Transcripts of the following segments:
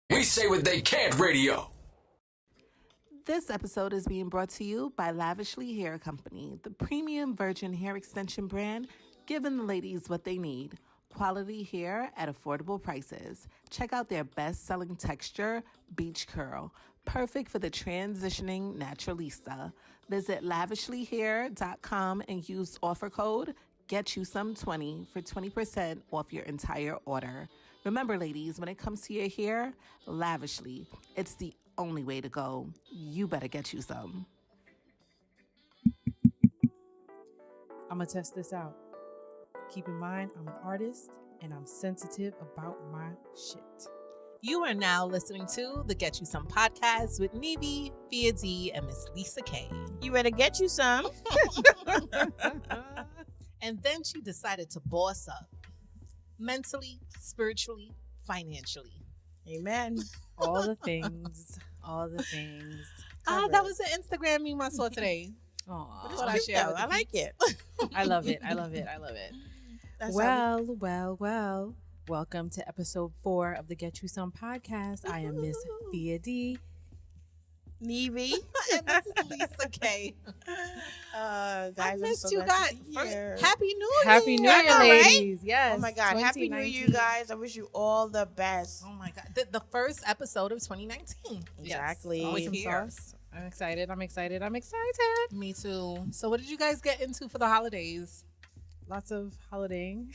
We say what they can't radio. This episode is being brought to you by Lavishly Hair Company, the premium virgin hair extension brand, giving the ladies what they need. Quality hair at affordable prices. Check out their best-selling texture, Beach Curl, perfect for the transitioning naturalista. Visit lavishlyhair.com and use offer code GetYouSome20 for 20% off your entire order. Remember, ladies, when it comes to your hair, Lavishly, it's the only way to go. You better get you some. I'm going to test this out. Keep in mind, I'm an artist and I'm sensitive about my shit. You are now listening to the Get You Some podcast with Neivy, Phia D, and Miss Lisa K. You better get you some. And then she decided to boss up mentally, spiritually, financially. Amen. All the things. All the things. That was an Instagram meme I saw today. Aww. But it's cute, though. I like it. I love it. I love it. I love it. That's Well. Welcome to episode 4 of the Get You Some podcast. I am Miss Phia D. Neivy. And this is Lisa K. Guys, I I'm missed so you glad guys. to be here. Happy New Year. Happy New Year, I know, right? ladies. Yes. Oh my God. Happy New Year, 2019. you guys. I wish you all the best. Oh my God. The first episode of 2019. Exactly. Yes. Some Here. sauce. I'm excited. I'm excited. Me too. So what did you guys get into for the holidays? Lots of holidaying.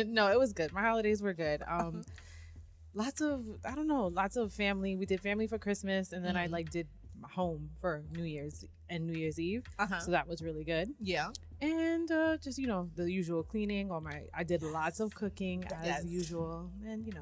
No, it was good. My holidays were good. Lots of family. We did family for Christmas, and then I did home for New Year's and New Year's Eve. So that was really good. Yeah. And just the usual cleaning. I did lots of cooking as usual, and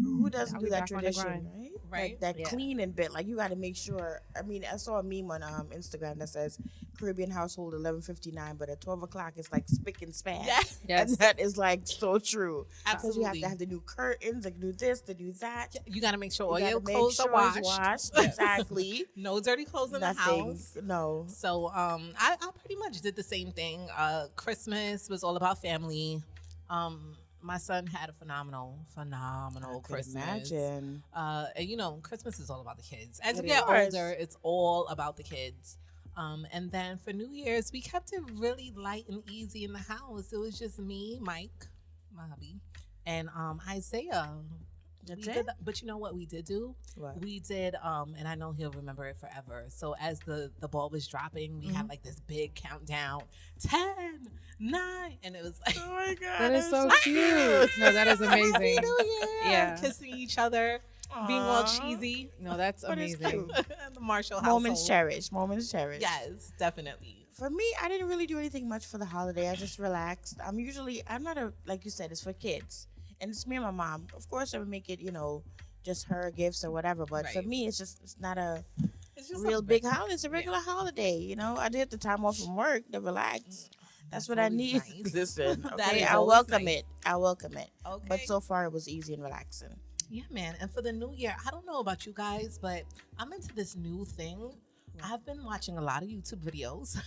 Who doesn't I'll do be that back on the tradition, grind. right? Right. That Yeah. cleaning bit. Like, you got to make sure. I mean, I saw a meme on Instagram that says Caribbean household 11:59, but at 12 o'clock it's like spick and span. Yes. And that is like so true. Because you have Absolutely. to have the new curtains, like do this, to do that. You got to make sure all You your gotta make clothes sure are it's washed. Exactly. No dirty clothes in the Nothing. house. No. So I pretty much did the same thing. Christmas was all about family. My son had a phenomenal Christmas. Imagine. And Christmas is all about the kids. As It we get is. older, it's all about the kids. And then for New Year's, we kept it really light and easy in the house. It was just me, Mike, my hubby, and Isaiah. That's We it? did but you know what we did do? What? We did, and I know he'll remember it forever. So as the ball was dropping, we had like this big countdown, 10, 9, and it was like, Oh my God. that is so cute. No, that is Happy amazing. New Year! Yeah. Kissing each other, being all Aw. cheesy. No, that's But it's amazing. cute. The Marshall household. Moments cherished. Moments cherished. Yes, definitely. For me, I didn't really do anything much for the holiday. I just relaxed. I'm not like you said, it's for kids. And it's me and my mom. Of course, I would make it, just her gifts or whatever. But for Right. me, it's not a It's just real a big bit- holiday. It's a regular holiday. I did the time off from work to relax. That's what I always need. nice. Listen, That okay, is I always welcome nice. it. I welcome it. Okay. But so far, it was easy and relaxing. Yeah, man. And for the new year, I don't know about you guys, but I'm into this new thing. I've been watching a lot of YouTube videos,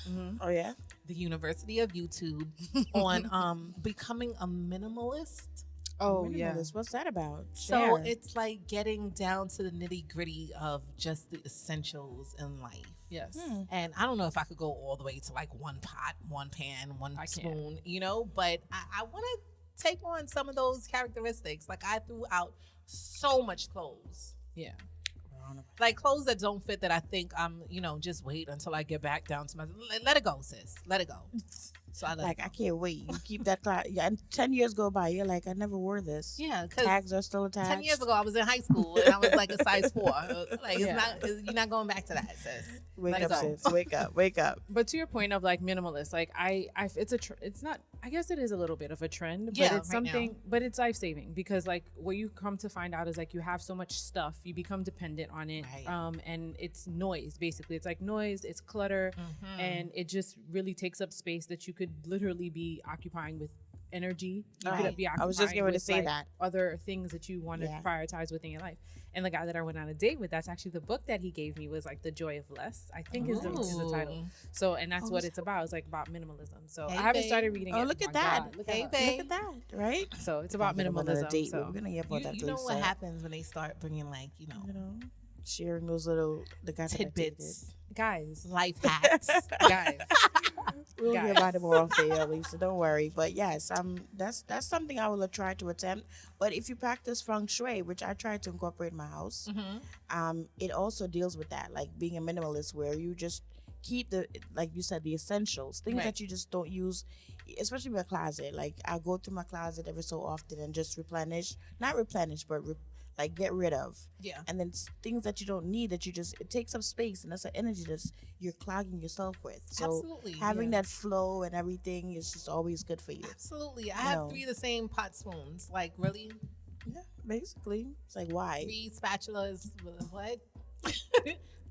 Oh yeah. the University of YouTube, on becoming a minimalist. Oh yeah. What's that about? So Share. it's like getting down to the nitty gritty of just the essentials in life. Yes. And I don't know if I could go all the way to like one pot, one pan, one I can't. spoon, but I want to take on some of those characteristics. Like I threw out so much clothes. Yeah. Like clothes that don't fit that I think I'm, just wait until I get back down to my, let it go, sis. Let it go. So I let Like, it I go. can't wait. You keep that class. Yeah, and 10 years go by. You're like, I never wore this. Yeah, because Tags are still attached. 10 years ago I was in high school and I was like a size 4. Like Yeah. you're not going back to that, sis. Wake Let it up, go. sis. Wake up. Wake up. But to your point of like minimalist, like it's not. I guess it is a little bit of a trend, but Yeah, it's right now. something. But it's life saving because like what you come to find out is like you have so much stuff, you become dependent on it, Right. and it's noise basically. It's like noise, it's clutter, Mm-hmm. and it just really takes up space that you could literally be occupying with energy. You Right. could be occupied I was just getting ready to with, say like, that. other things that you want to Yeah. prioritize within your life. And the guy that I went on a date with, that's actually the book that he gave me, was like The Joy of Less, I think is the title. So, and that's what it's about. It's like about minimalism. So Hey, I haven't babe. started reading it. Oh, look My at that. God, look Hey, at babe. Look at that, right? So it's about Talking another minimalism. date. So We're gonna hear about that. You know what Lisa. happens when they start bringing, like, You know, sharing those little the guys that I tidbits, guys, life hacks. guys, We'll Guys. hear about it more off the air, Lisa. Don't worry. But yes, that's something I will try to attempt. But if you practice feng shui, which I try to incorporate in my house, it also deals with that, like being a minimalist, where you just keep the, like you said, the essentials, things Right. that you just don't use, especially with a closet. Like I go through my closet every so often and just not replenish, but like get rid of. Yeah. And then things that you don't need, that you just, it takes up space, and that's an energy that's you're clogging yourself with. So Absolutely, having that flow and everything is just always good for you. Absolutely. I have No. 3 of the same pot spoons. Like, really? Yeah, basically, it's like why 3 spatulas. What?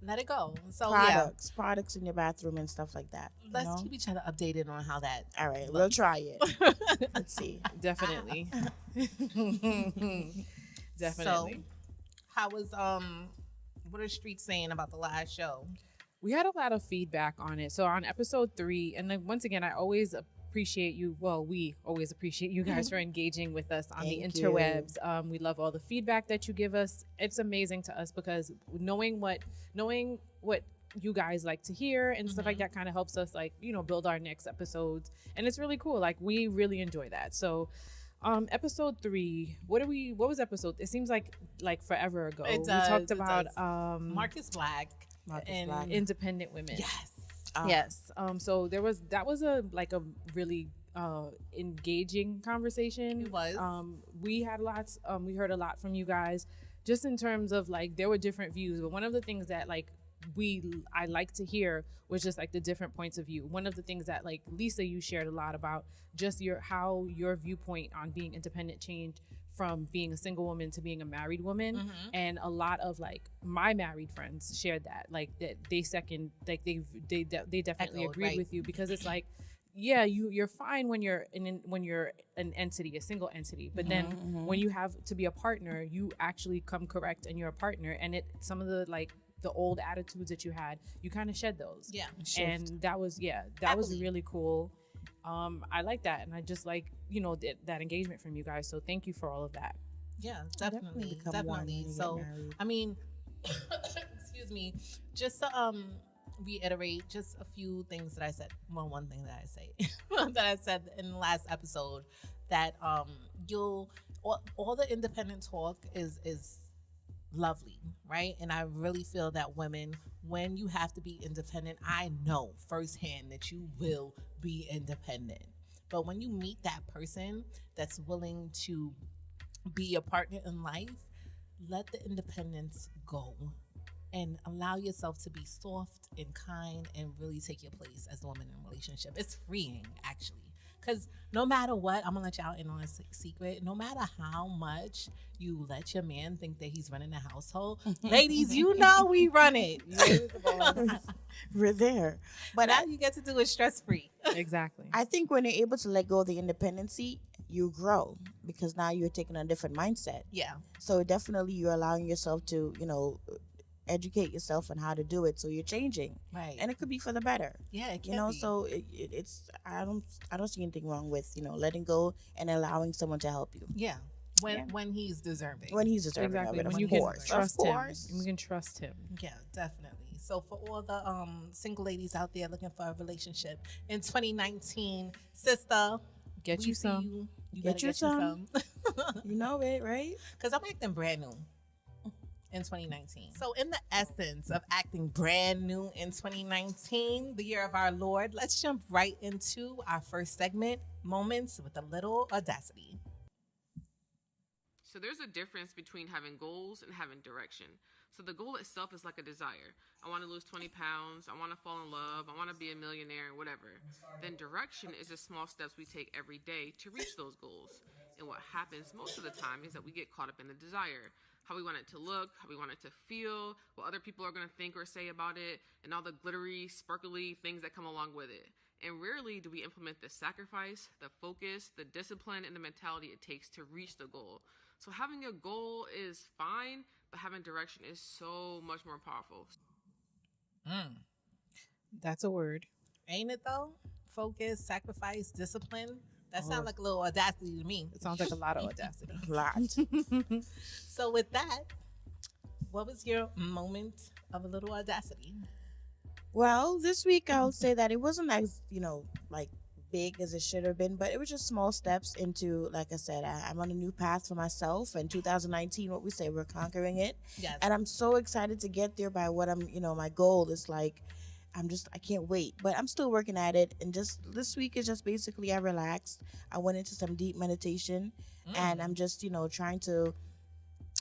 Let it go. So, yeah. products in your bathroom and stuff like that. you Let's know? keep each other updated on how that. All right, we'll try it. Let's see. definitely, definitely. So, how was what are streets saying about the last show? We had a lot of feedback on it. So on episode 3, and then once again, I always appreciate you. Well, we always appreciate you guys for engaging with us on the Thank interwebs. We love all the feedback that you give us. It's amazing to us because knowing what you guys like to hear and stuff like that kind of helps us, like, build our next episodes. And it's really cool. Like, we really enjoy that. So episode 3, what was episode? It seems like forever ago. It We does, talked it about does. Marcus Black. And Black. independent women. Yes. Yes. So that was a really engaging conversation. It was. We had lots. We heard a lot from you guys, just in terms of, like, there were different views. But one of the things that, like, I like to hear was just, like, the different points of view. One of the things that, like, Lisa, you shared a lot about just how your viewpoint on being independent changed from being a single woman to being a married woman. And a lot of, like, my married friends shared that, like, that they definitely Echoed, agreed right. with you, because it's like, yeah, you're fine when you're an entity, a single entity, but then when you have to be a partner, you actually come correct and you're a partner, and some of the, like, the old attitudes that you had, you kind of shed those. Yeah. And that was really cool. I like that, and I just like that engagement from you guys. So thank you for all of that. Yeah, Definitely definitely. become one when you get So, married. I mean, excuse me, just to reiterate just a few things that I said. Well, one thing that I say that I said in the last episode, that all the independent talk is lovely, right? And I really feel that women, when you have to be independent, I know firsthand that you will be independent. But when you meet that person that's willing to be a partner in life, let the independence go and allow yourself to be soft and kind and really take your place as a woman in a relationship. It's freeing, actually. Because no matter what, I'm going to let y'all in on a secret. No matter how much you let your man think that he's running the household, ladies, you know we run it. We're there. But all you get to do is stress-free. Exactly. I think when you're able to let go of the independency, you grow, because now you're taking a different mindset. Yeah. So definitely you're allowing yourself to, educate yourself on how to do it. So you're changing, Right. and it could be for the better. Yeah, it can be. So it's I don't see anything wrong with letting go and allowing someone to help you Yeah. When he's deserving. when he's deserving Exactly. of it. When Of you course, can trust of him. course. And we can trust him. Yeah, definitely. So for all the single ladies out there looking for a relationship in 2019, sister, Get we you see some. you. You Get better you some. You know it, right? Because I'm acting brand new in 2019. So in the essence of acting brand new in 2019, the year of our Lord, let's jump right into our first segment, Moments with a Little Audacity. So there's a difference between having goals and having direction. So the goal itself is like a desire. I want to lose 20 pounds. I want to fall in love. I want to be a millionaire, whatever. Then direction is the small steps we take every day to reach those goals. And what happens most of the time is that we get caught up in the desire. How we want it to look, how we want it to feel, what other people are going to think or say about it, and all the glittery, sparkly things that come along with it. And rarely do we implement the sacrifice, the focus, the discipline, and the mentality it takes to reach the goal. So having a goal is fine, but having direction is so much more powerful. That's a word. Ain't it though? Focus, sacrifice, discipline. That sounds like a little audacity to me. It sounds like a lot of audacity. Lot. So with that, what was your moment of a little audacity? Well, this week I would say that it wasn't as, like big as it should have been, but it was just small steps into, like I said, I'm on a new path for myself. And 2019, what we say, we're conquering it. Yes. And I'm so excited to get there by what my goal is like. I can't wait, but I'm still working at it. And just this week is just basically I relaxed. I went into some deep meditation and I'm just, trying to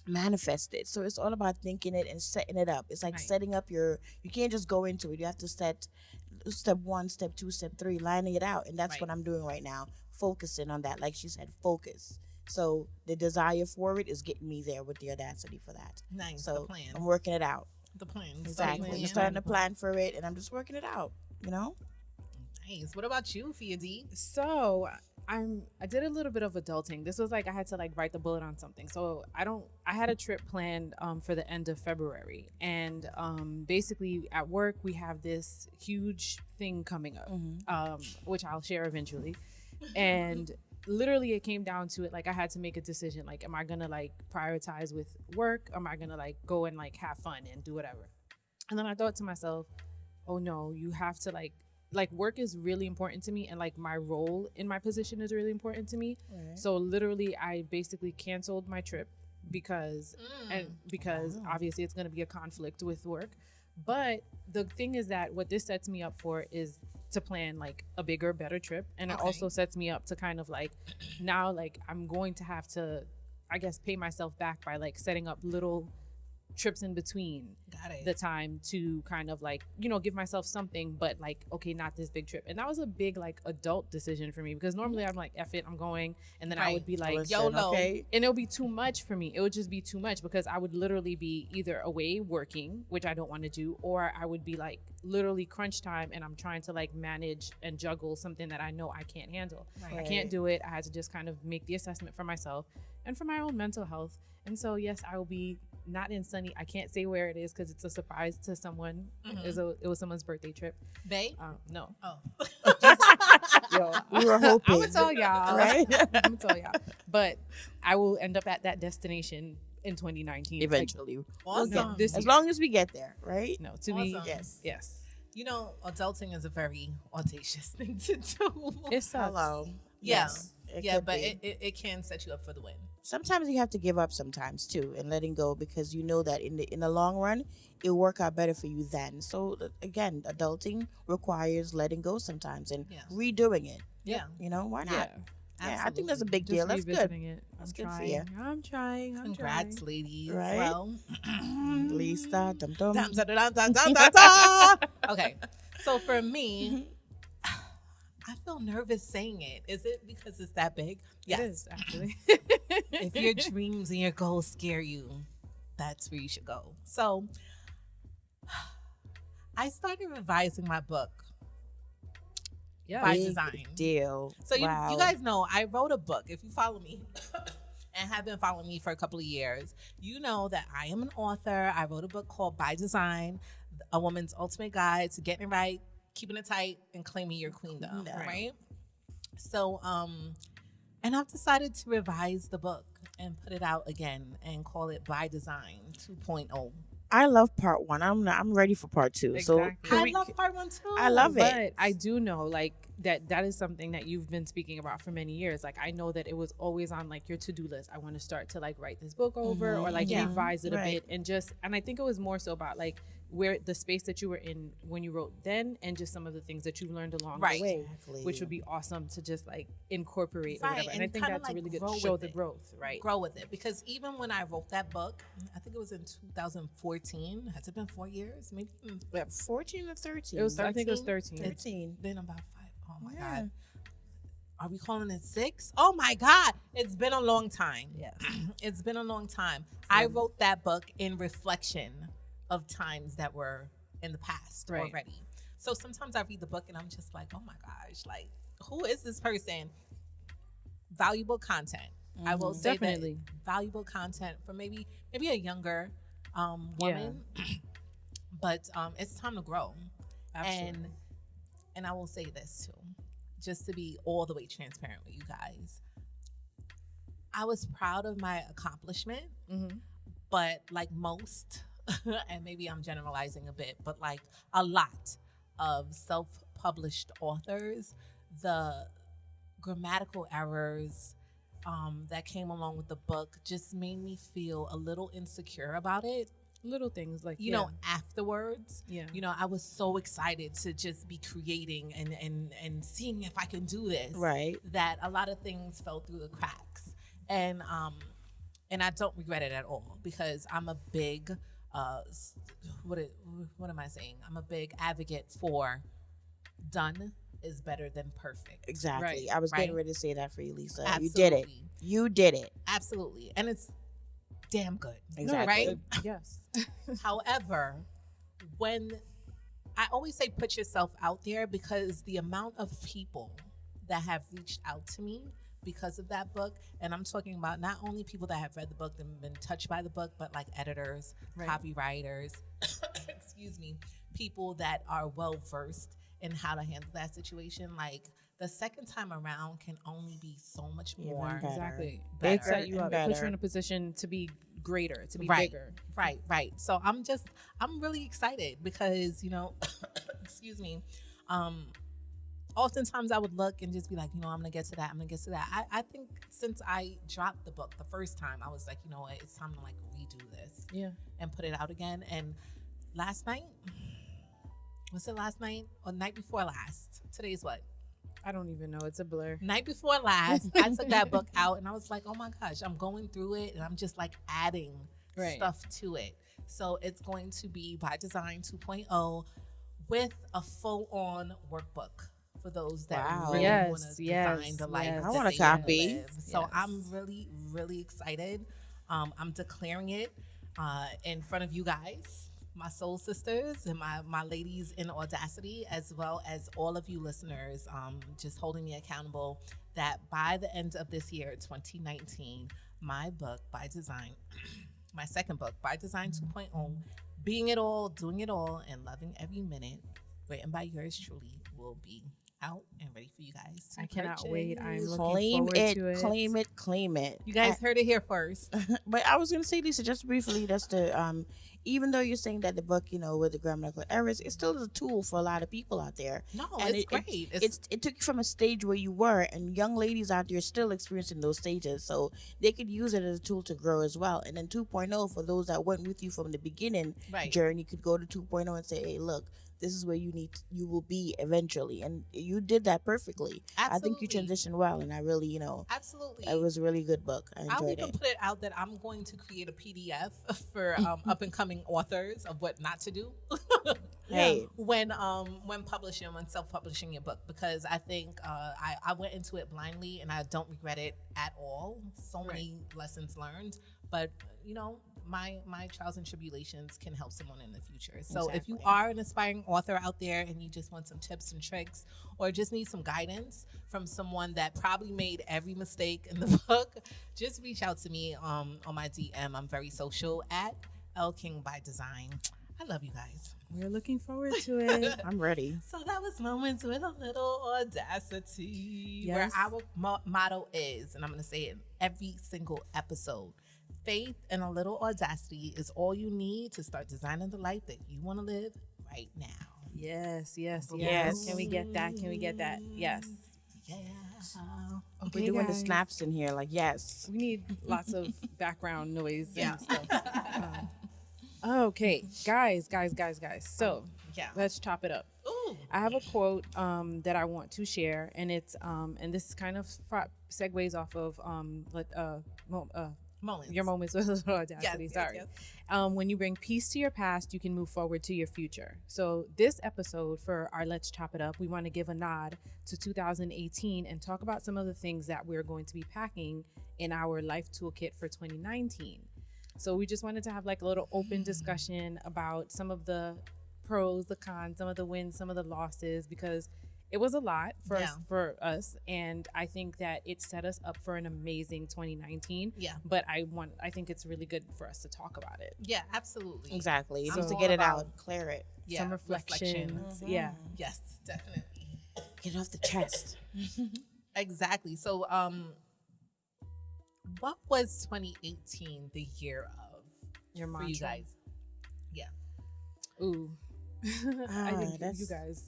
manifest it. So it's all about thinking it and setting it up. It's like setting up you can't just go into it. You have to set step 1, step 2, step 3, lining it out. And that's what I'm doing right now. Focusing on that. Like she said, focus. So the desire for it is getting me there with the audacity for that. Nice. So The plan. I'm working it out. The plan. Exactly. So I'm starting to plan for it and I'm just working it out, Nice. What about you, Phia D? So I did a little bit of adulting. This was like I had to write the bullet on something. So I had a trip planned for the end of February, and basically at work we have this huge thing coming up, which I'll share eventually, and literally it came down to it. Like I had to make a decision. Like, am I gonna prioritize with work? Am I gonna go and have fun and do whatever? And then I thought to myself, oh no, you have to work is really important to me, and my role in my position is really important to me. Right. So literally I basically canceled my trip because obviously it's going to be a conflict with work. But the thing is that what this sets me up for is to plan a bigger, better trip. And it also sets me up to kind of now I'm going to have to, I guess, pay myself back by setting up little trips in between the time to kind of give myself something, but okay, not this big trip. And that was a big adult decision for me, because normally I'm F it, I'm going, and then I would be YOLO, okay, and it'll be too much for me. It would just be too much, because I would literally be either away working, which I don't want to do, or I would be literally crunch time and I'm trying to manage and juggle something that I know I can't handle. I can't do it. I had to just kind of make the assessment for myself and for my own mental health. And so yes, I will be not in sunny. I can't say where it is because it's a surprise to someone. It was someone's birthday trip. Bae? No. Oh. Yo, we were hoping. I'm gonna tell y'all. Right? I'm gonna tell y'all. But I will end up at that destination in 2019 eventually. Awesome. As long as we get there, right? No, to me, yes. Adulting is a very audacious thing to do. It sucks. Hello. Yeah. Yes, but it can set you up for the win. Sometimes you have to give up sometimes too and letting go, because you know that in the long run it'll work out better for you then. So again, adulting requires letting go sometimes and redoing it. Yeah. Why not? Yeah. Yeah, I think that's a big deal. That's good. That's good for you. I'm trying. Congrats, ladies. Right? Well, Lisa, dum dum. dum, dum, dum, dum, dum, dum, dum. Okay. So for me, I feel nervous saying it. Is it because it's that big? Yes. It is, actually. If your dreams and your goals scare you, that's where you should go. So I started revising my book. Yeah. By Big design. Deal. So you Wow. guys know I wrote a book. If you follow me and have been following me for a couple of years, you know that I am an author. I wrote a book called By Design, A Woman's Ultimate Guide to Getting It Right, Keeping It Tight, and Claiming Your Queendom. Right? So, and I've decided to revise the book and put it out again and call it By Design 2.0. I love part 1. I'm ready for part 2. Exactly. So I love part 1 too. I love it. But I do know that is something that you've been speaking about for many years. I know that it was always on your to-do list. I want to start to write this book over or revise it a bit, and I think it was more so about where the space that you were in when you wrote then, and just some of the things that you learned along the way, which would be awesome to just incorporate or whatever. And I think that's a really good show the growth, right? Grow with it, because even when I wrote that book, I think it was in 2014. Has it been 4 years? Maybe 14 or 13. It was. I think it was 13. It's been about 5. Oh my God. Are we calling it 6? Oh my God. It's been a long time. Yes. It's been a long time. I wrote that book in reflection of times that were in the past already. So sometimes I read the book and I'm just like, oh my gosh, like, who is this person? Valuable content. I will say Definitely. that valuable content for maybe a younger woman, but it's time to grow. Absolutely. And I will say this too, just to be all the way transparent with you guys. I was proud of my accomplishment, but like most, and maybe I'm generalizing a bit, but like a lot of self-published authors, the grammatical errors that came along with the book just made me feel a little insecure about it. Little things like You know, afterwards, Yeah. you know, I was so excited to just be creating and seeing if I can do this. Right. That a lot of things fell through the cracks, and I don't regret it at all because I'm a big what am I saying? I'm a big advocate for done is better than perfect. Exactly. Right, I was getting right. ready to say that for you, Lisa. Absolutely. You did it. You did it. Absolutely, and it's damn good. Exactly. Right. Yes. However, when I always say put yourself out there, because the amount of people that have reached out to me because of that book, and I'm talking about not only people that have read the book and been touched by the book, but like editors, Right. copywriters, excuse me, people that are well versed in how to handle that situation. Like the second time around can only be so much Even more. better. Exactly. Better It set you and up. It puts you better. in a position to be greater, to be Right. bigger. Right. So I'm really excited because, you know, excuse me, oftentimes I would look and just be like, you know, I'm gonna get to that. I think since I dropped the book the first time, I was like, you know what, it's time to like redo this Yeah. and put it out again. And last night, was it last night or night before last? Today's what? I don't even know. It's a blur. Night before last, I took that book out and I was like, oh my gosh, I'm going through it and I'm just like adding Right. stuff to it. So it's going to be by design 2.0 with a full-on workbook for those that Wow. really Yes, want to yes, design the life. yes. I that want a they wanna copy. live. So Yes. I'm really, really excited. I'm declaring it in front of you guys, my soul sisters and my ladies in Audacity, as well as all of you listeners, just holding me accountable that by the end of this year, 2019, my book by design, my second book by design 2.0, being it all, doing it all, and loving every minute, written by yours truly, will be out and ready for you guys to I cannot purchase. wait. I'm looking Claim forward it, to it. claim it, claim it. You guys heard it here first. But I was gonna say, Lisa, just briefly, that's the even though you're saying that the book, you know, with the grammatical errors, it still is a tool for a lot of people out there. No, And it's great. It took you from a stage where you were, and young ladies out there still experiencing those stages, so they could use it as a tool to grow as well. And then 2.0 for those that went with you from the beginning Right. journey could go to 2.0 and say, hey, look, this is where you will be eventually, and you did that perfectly. I think you Absolutely. transitioned well, and I really, you know, Absolutely. it was a really good book. I I'll enjoyed even it. put it out that I'm going to create a PDF for up and coming authors of what not to do Hey, when self-publishing your book, because I think I went into it blindly and I don't regret it at all. So many lessons learned, but you know, my trials and tribulations can help someone in the future. So if you Exactly. are an aspiring author out there and you just want some tips and tricks, or just need some guidance from someone that probably made every mistake in the book, just reach out to me on my DM. I'm very social at L King by Design. I love you guys. We're looking forward to it. I'm ready. So that was Moments with a Little Audacity, where Yes. our motto is, and I'm going to say it in every single episode: faith and a little audacity is all you need to start designing the life that you want to live right now. Yes. Yes. Can we get that? Can we get that? Yes. Yeah. We're doing the snaps in here, like, yes. We need lots of background noise Yeah. and stuff. Okay, guys. So Yeah. let's chop it up. Ooh. I have a quote that I want to share, and it's and this kind of segues off of Moments. your moments with a little audacity. Yes, Sorry. yes. When you bring peace to your past, you can move forward to your future. So this episode for our Let's Chop It Up, we want to give a nod to 2018 and talk about some of the things that we're going to be packing in our life toolkit for 2019. So we just wanted to have like a little open discussion about some of the pros, the cons, some of the wins, some of the losses, because it was a lot for us, and I think that it set us up for an amazing 2019. Yeah. But I think it's really good for us to talk about it. Yeah, absolutely. Exactly. You I'm need to all get it about- out, clear it, Yeah, Some reflections. Yeah. Yes, definitely. get it off the chest. Exactly. So, what was 2018 the year of Your for mantra. you guys? Yeah. Ooh. I think that's- you guys.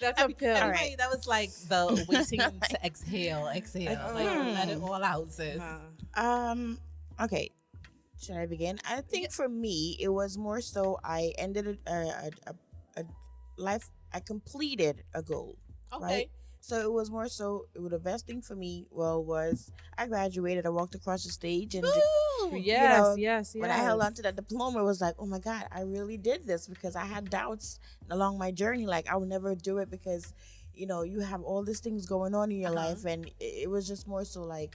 That's uphill. Everybody, that was like the waiting to exhale. Like, let it all out, sis. Okay. Should I begin? I think for me, it was more so I ended a life. I completed a goal. Okay. Right? So it was more so. The best thing for me, was I graduated. I walked across the stage, and Yes. when I held on to that diploma, it was like, oh my God, I really did this, because I had doubts along my journey. Like, I would never do it because, you have all these things going on in your life, and it was just more so like,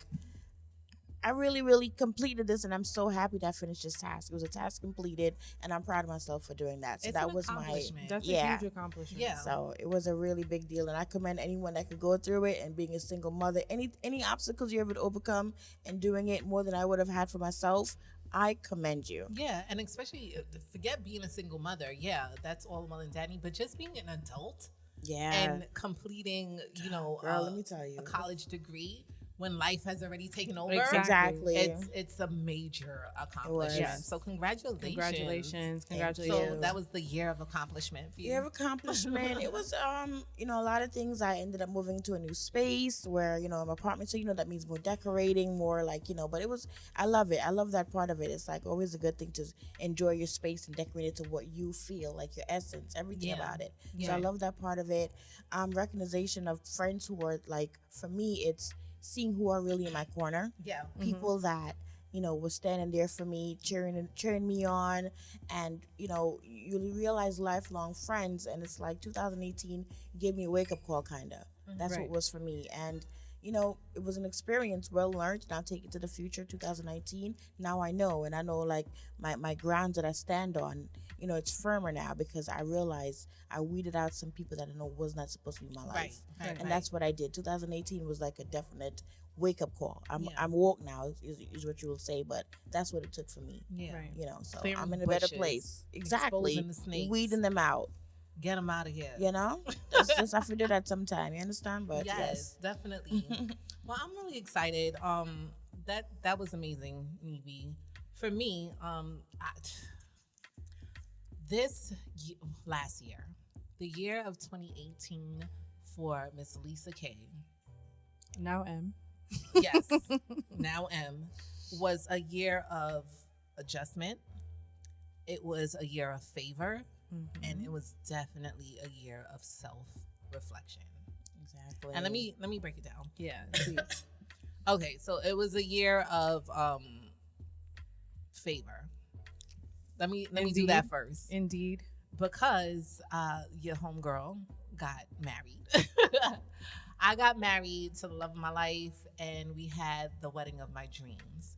I really, really completed this, and I'm so happy that I finished this task. It was a task completed, and I'm proud of myself for doing that. So It's that an was my accomplishment. That's a yeah. huge accomplishment. Yeah. So it was a really big deal, and I commend anyone that could go through it. And being a single mother, any obstacles you're able to overcome, and doing it more than I would have had for myself, I commend you. Yeah, and especially forget being a single mother. Yeah, that's all well and dandy, but just being an adult Yeah. and completing, Girl, let me tell you. a college degree when life has already taken over. Exactly. It's a major accomplishment. Yes. So congratulations. Congratulations. So that was the year of accomplishment for you. Year of accomplishment. It was a lot of things. I ended up moving to a new space where, an apartment. So, that means more decorating, more like, but it was, I love it. I love that part of it. It's like always a good thing to enjoy your space and decorate it to what you feel, like your essence, everything about it. So I love that part of it. Recognition of friends who are like, for me, it's seeing who are really in my corner. Yeah. People that was standing there for me, cheering me on, and you realize lifelong friends. And it's like 2018 gave me a wake up call, kind of. That's what it was for me. And it was an experience well learned, and I'll take it to the future. 2019, now I know, and I know like my grounds that I stand on, it's firmer now, because I realize I weeded out some people that I know was not supposed to be in my life. And that's what I did. 2018 was like a definite wake up call. I'm woke now, is what you will say, but that's what it took for me. Yeah. Right. So Clearing I'm in a better bushes, place. Exactly. exposing the snakes. Weeding them out. Get them out of here. That's just, I have to do that sometime. You understand? But Yes, definitely. Well, I'm really excited. That was amazing, Neivy. For me, last year, the year of 2018 for Miss Lisa K. Now M. Yes, now M, was a year of adjustment. It was a year of favor, and it was definitely a year of self-reflection. Exactly. And let me break it down. Yeah. Please. Okay, so it was a year of favor. Let me do that first, Indeed. because your homegirl got married. I got married to the love of my life, and we had the wedding of my dreams.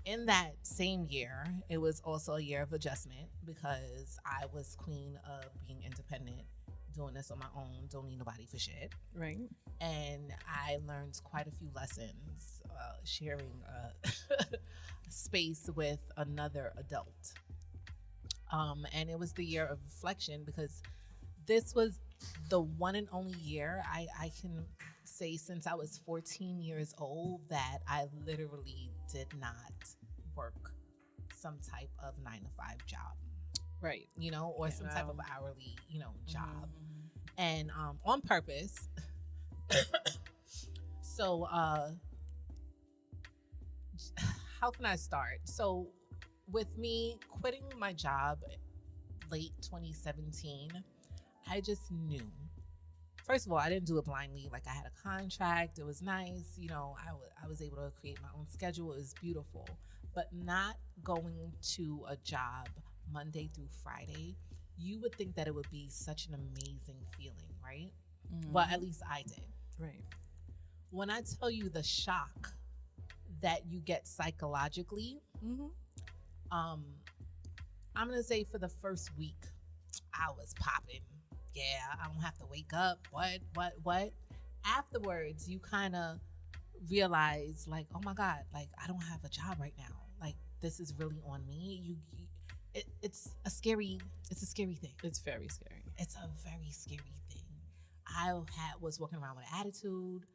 In that same year, it was also a year of adjustment, because I was queen of being independent, doing this on my own, don't need nobody for shit. Right. And I learned quite a few lessons sharing space with another adult. And it was the year of reflection, because this was the one and only year I can say since I was 14 years old that I literally did not work some type of 9-to-5 job. Right. Or some type of hourly, job. And on purpose. So how can I start? So with me quitting my job late 2017, I just knew. First of all, I didn't do it blindly. Like, I had a contract. It was nice. I was able to create my own schedule. It was beautiful. But not going to a job Monday through Friday, you would think that it would be such an amazing feeling, right? Well, at least I did. Right. When I tell you the shock that you get psychologically, I'm going to say for the first week, I was popping. Yeah, I don't have to wake up. What? Afterwards, you kind of realize, like, oh my God, like, I don't have a job right now. Like, this is really on me. It's a scary thing. It's very scary. It's a very scary thing. I was walking around with an attitude,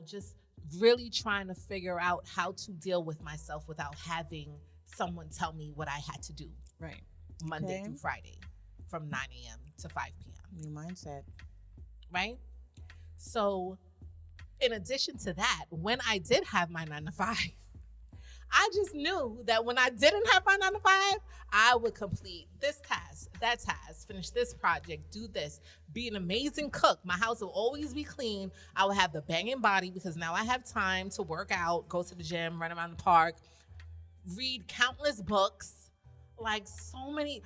just really trying to figure out how to deal with myself without having someone tell me what I had to do. Right. Monday through Friday from 9 a.m. to 5 p.m. New mindset. Right? So, in addition to that, when I did have my 9 to 5, I just knew that when I didn't have my 9 to 5, I would complete this task, that task, finish this project, do this, be an amazing cook. My house will always be clean. I will have the banging body because now I have time to work out, go to the gym, run around the park, read countless books, like so many,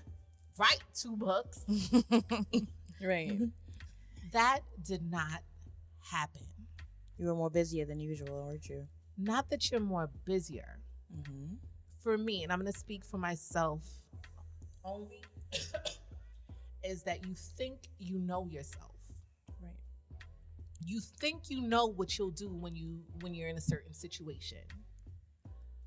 write 2 books. Right. That did not happen. You were more busier than usual, weren't you? Not that you're more busier. Mm-hmm. For me, and I'm going to speak for myself only, is that you think you know yourself. Right. You think you know what you'll do when you're in a certain situation.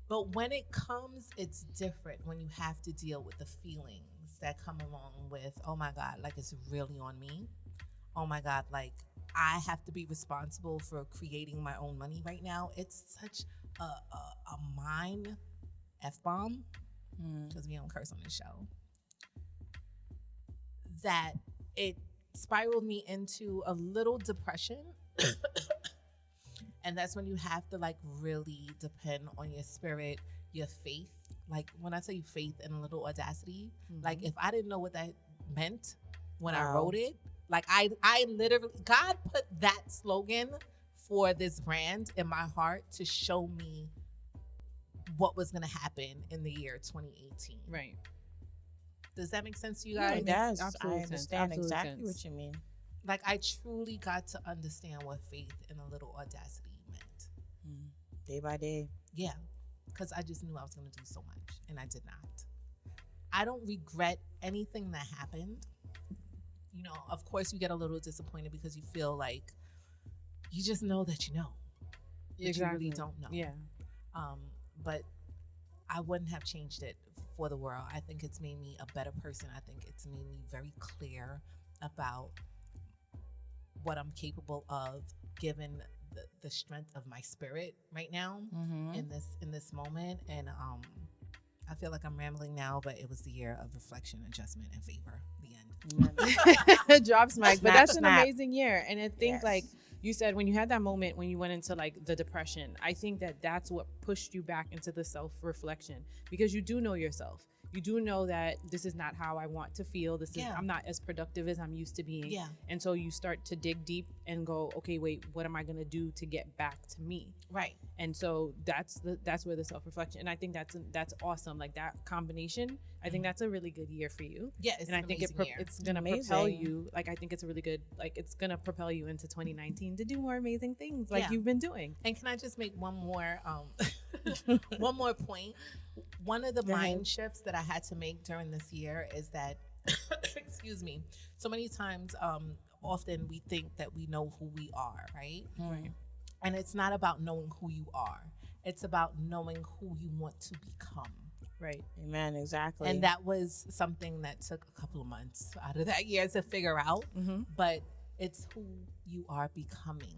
But when it comes, it's different when you have to deal with the feelings that come along with, oh my God, like it's really on me. Oh my God, like I have to be responsible for creating my own money right now. It's such a mind F-bomb, because we don't curse on this show, that it spiraled me into a little depression. And that's when you have to like really depend on your spirit, your faith. Like when I tell you faith and a little audacity, like if I didn't know what that meant when I wrote it, like I literally, God put that slogan for this brand in my heart to show me what was going to happen in the year 2018. Right. Does that make sense to you Yeah, guys? it does. Absolute I sense. understand Absolute exactly sense. what you mean. Like I truly got to understand what faith and a little audacity meant. Day by day. Yeah, because I just knew I was going to do so much, and I did not. I don't regret anything that happened. You know, of course, you get a little disappointed because you feel like you just know that you know. But Exactly. you really don't know. Yeah. But I wouldn't have changed it for the world. I think it's made me a better person. I think it's made me very clear about what I'm capable of, given the strength of my spirit right now in this moment. And I feel like I'm rambling now, but it was the year of reflection, adjustment, and favor. The end. Drops mic, but Snap, that's snap. an amazing year. And I think Yes. like you said, when you had that moment when you went into like the depression, I think that that's what pushed you back into the self-reflection, because you do know yourself. You do know that this is not how I want to feel. I'm not as productive as I'm used to being. Yeah. And so you start to dig deep and go, okay, wait, what am I going to do to get back to me? Right. And so that's where the self-reflection, and I think that's awesome. Like that combination, I think that's a really good year for you. Yeah, it's and I an think amazing year. it's going to propel you. Like, I think it's a really good, like, it's going to propel you into 2019 to do more amazing things like you've been doing. And can I just make one more one more point? One of the mind shifts that I had to make during this year is that excuse me, so many times often we think that we know who we are, right? Right. And it's not about knowing who you are. It's about knowing who you want to become. Right. Amen. Exactly. And that was something that took a couple of months out of that year to figure out. But it's who you are becoming,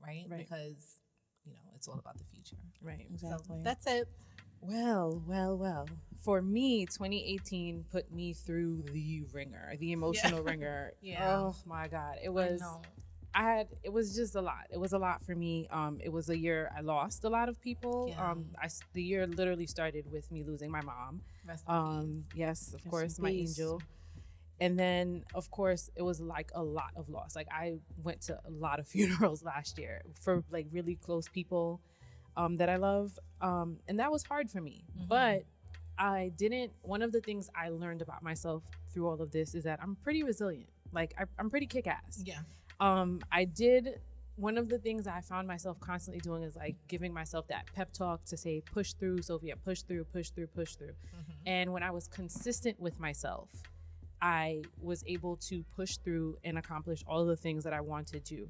right? Because, you know, it's all about the future. Right. Exactly. So that's it. Well. For me, 2018 put me through the ringer, the emotional ringer. Yeah. Oh my God. It was, it was just a lot. It was a lot for me. It was a year I lost a lot of people. Yeah. The year literally started with me losing my mom. Rest in peace. Yes, of course, my angel. And then, of course, it was like a lot of loss. Like I went to a lot of funerals last year for like really close people that I love. And that was hard for me. But one of the things I learned about myself through all of this is that I'm pretty resilient. Like I'm pretty kick-ass. Yeah. I did one of the things I found myself constantly doing is like giving myself that pep talk to say, push through, Sophia, push through, push through, push through. And when I was consistent with myself, I was able to push through and accomplish all of the things that I wanted to,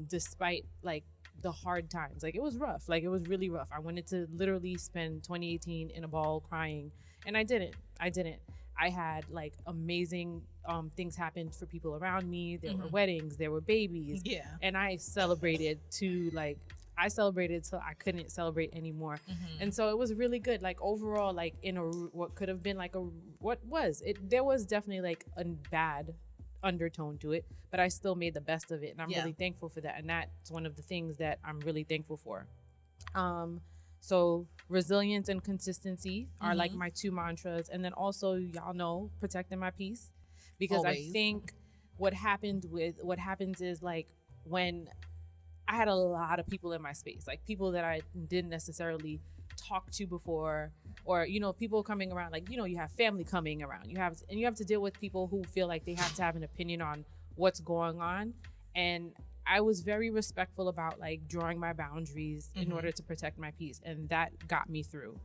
despite like the hard times. Like it was rough. Like it was really rough. I wanted to literally spend 2018 in a ball crying, and I didn't. I had like amazing things happen for people around me. There were weddings, there were babies. Yeah. And I celebrated till I couldn't celebrate anymore. And so it was really good. Like overall, like in what could have been like there was definitely like a bad undertone to it, but I still made the best of it. And I'm really thankful for that. And that's one of the things that I'm really thankful for. So resilience and consistency are like my two mantras. And then also, y'all know, protecting my peace, because always. I think what happens is like when I had a lot of people in my space, like people that I didn't necessarily talk to before, or, you know, people coming around, like, you know, you have family coming around, you have to deal with people who feel like they have to have an opinion on what's going on. And I was very respectful about like drawing my boundaries in order to protect my peace, and that got me through.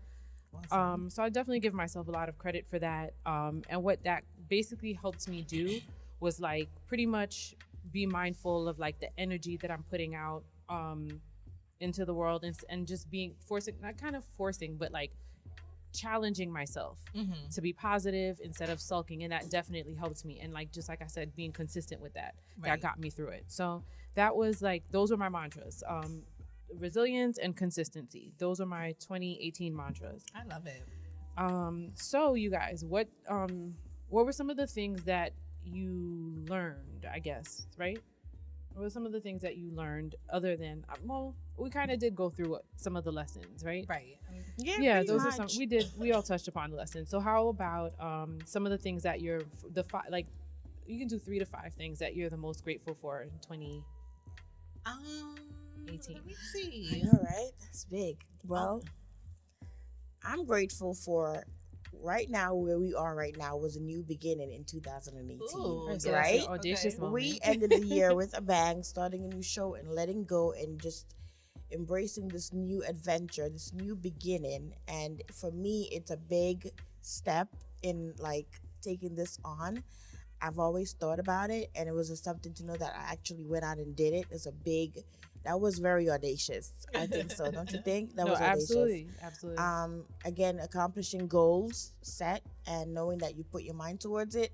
Awesome. So I definitely give myself a lot of credit for that. And what that basically helped me do was like pretty much be mindful of like the energy that I'm putting out into the world, and just not kind of forcing, but like challenging myself to be positive instead of sulking. And that definitely helped me. And like, just like I said, being consistent with that got me through it. So that was like, those were my mantras. Resilience and consistency. Those are my 2018 mantras. I love it. So you guys, what were some of the things that you learned, I guess, right? What were some of the things that you learned other than, well, we kind of did go through some of the lessons, right? Right. Yeah, those are some, we all touched upon the lessons. So how about some of the things that you can do 3 to 5 things that you're the most grateful for in 2018? Let me see. I know, right? That's big. Well, I'm grateful for right now, where we are right now was a new beginning in 2018. Ooh, right? Audacious moment. We ended the year with a bang, starting a new show and letting go and just embracing this new adventure, this new beginning. And for me, it's a big step in like taking this on. I've always thought about it, and it was just something to know that I actually went out and did it. That was very audacious. I think so. Don't you think? That was audacious. Absolutely. Again, accomplishing goals set and knowing that you put your mind towards it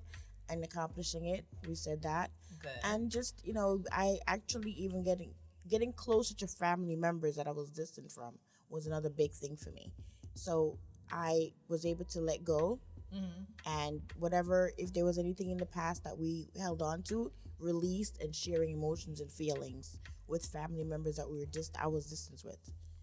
and accomplishing it. We said that. Good. And just, you know, I actually even getting closer to family members that I was distant from was another big thing for me. So I was able to let go. And whatever, if there was anything in the past that we held on to, released, and sharing emotions and feelings with family members that I was distant with.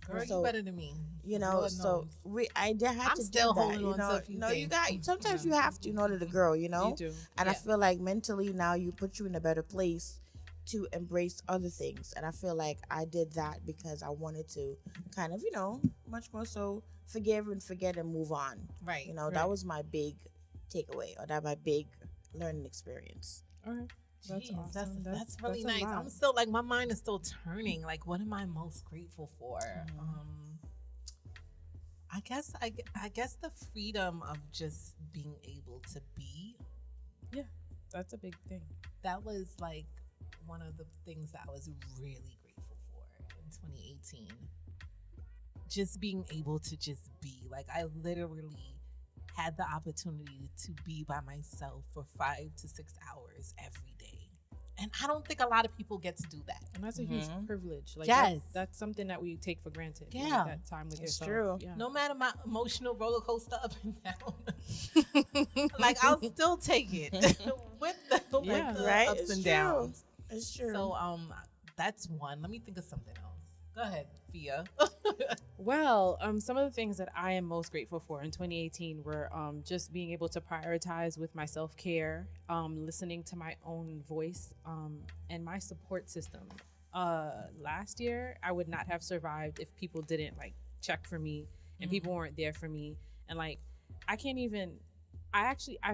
Girl, you better than me. You know, Lord so knows. I had I'm to still do that. holding You on know, to a few no, things. you got. Sometimes you have to in order to grow. You know, You do. and I feel like mentally now you put you in a better place to embrace other things. And I feel like I did that because I wanted to kind of, you know, much more so forgive and forget and move on. Right. You know, that was my big takeaway, or that my big learning experience. All right. That's Jeez, awesome. That's really that's a nice. lot. I'm still like, my mind is still turning. Like, what am I most grateful for? I guess the freedom of just being able to be. Yeah, that's a big thing. That was like one of the things that I was really grateful for in 2018. Just being able to just be. Like, I literally had the opportunity to be by myself for 5 to 6 hours every day. And I don't think a lot of people get to do that. And that's a huge privilege. Like, Yes. that's something that we take for granted. Yeah. Like, that time with It's yourself. true. Yeah. No matter my emotional roller coaster up and down, like, I'll still take it with the right? ups It's and true. downs. It's true. So that's one. Let me think of something else. Go ahead, Phia. Well, some of the things that I am most grateful for in 2018 were just being able to prioritize with my self-care, listening to my own voice, and my support system. Last year, I would not have survived if people didn't like check for me and people weren't there for me. And like, I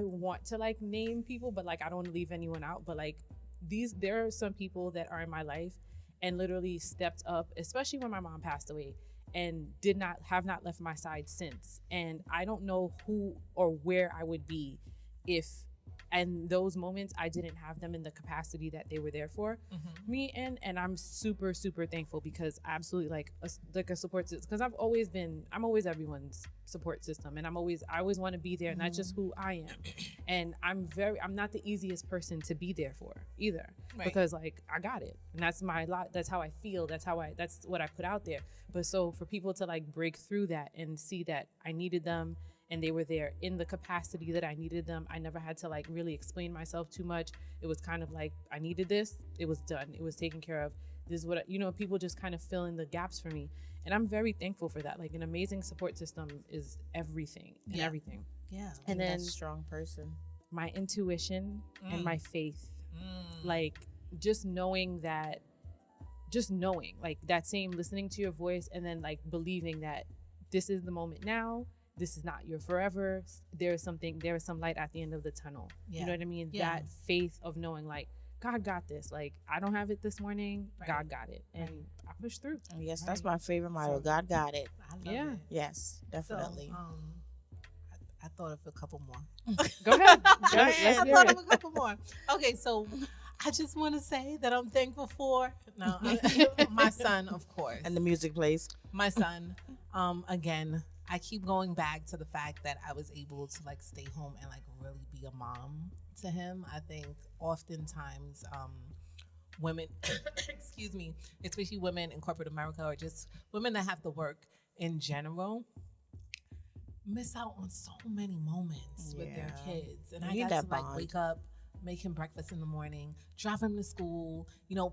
want to like name people, but like, I don't leave anyone out. But like, there are some people that are in my life, and literally stepped up, especially when my mom passed away, and have not left my side since. And I don't know who or where I would be if, and those moments, I didn't have them in the capacity that they were there for me in. And I'm super, super thankful, because absolutely like a support system, because I'm always everyone's support system, and I always want to be there, and that's just who I am. And I'm not the easiest person to be there for either, because like I got it, and that's my lot. That's how I feel. That's what I put out there. But so for people to like break through that and see that I needed them, and they were there in the capacity that I needed them. I never had to like really explain myself too much. It was kind of like, I needed this, it was done, it was taken care of. This is what, people just kind of fill in the gaps for me. And I'm very thankful for that. Like, an amazing support system is everything and everything. Yeah. And then that's a strong person. My intuition and my faith, like just knowing like that same listening to your voice, and then like believing that this is the moment now. This is not your forever. There is some light at the end of the tunnel. You know what I mean? Yeah. That faith of knowing like, God got this. Like, I don't have it this morning. God got it. And I pushed through. Yes, that's my favorite motto. God got it. I love it. Yes, definitely. So, I thought of a couple more. Go ahead. I thought of a couple more. Okay, so I just want to say that I'm thankful for my son, of course. And the music plays. My son, again, I keep going back to the fact that I was able to like stay home and like really be a mom to him. I think oftentimes women, excuse me, especially women in corporate America, or just women that have to work in general, miss out on so many moments with their kids. And I got to like wake up, make him breakfast in the morning, drive him to school,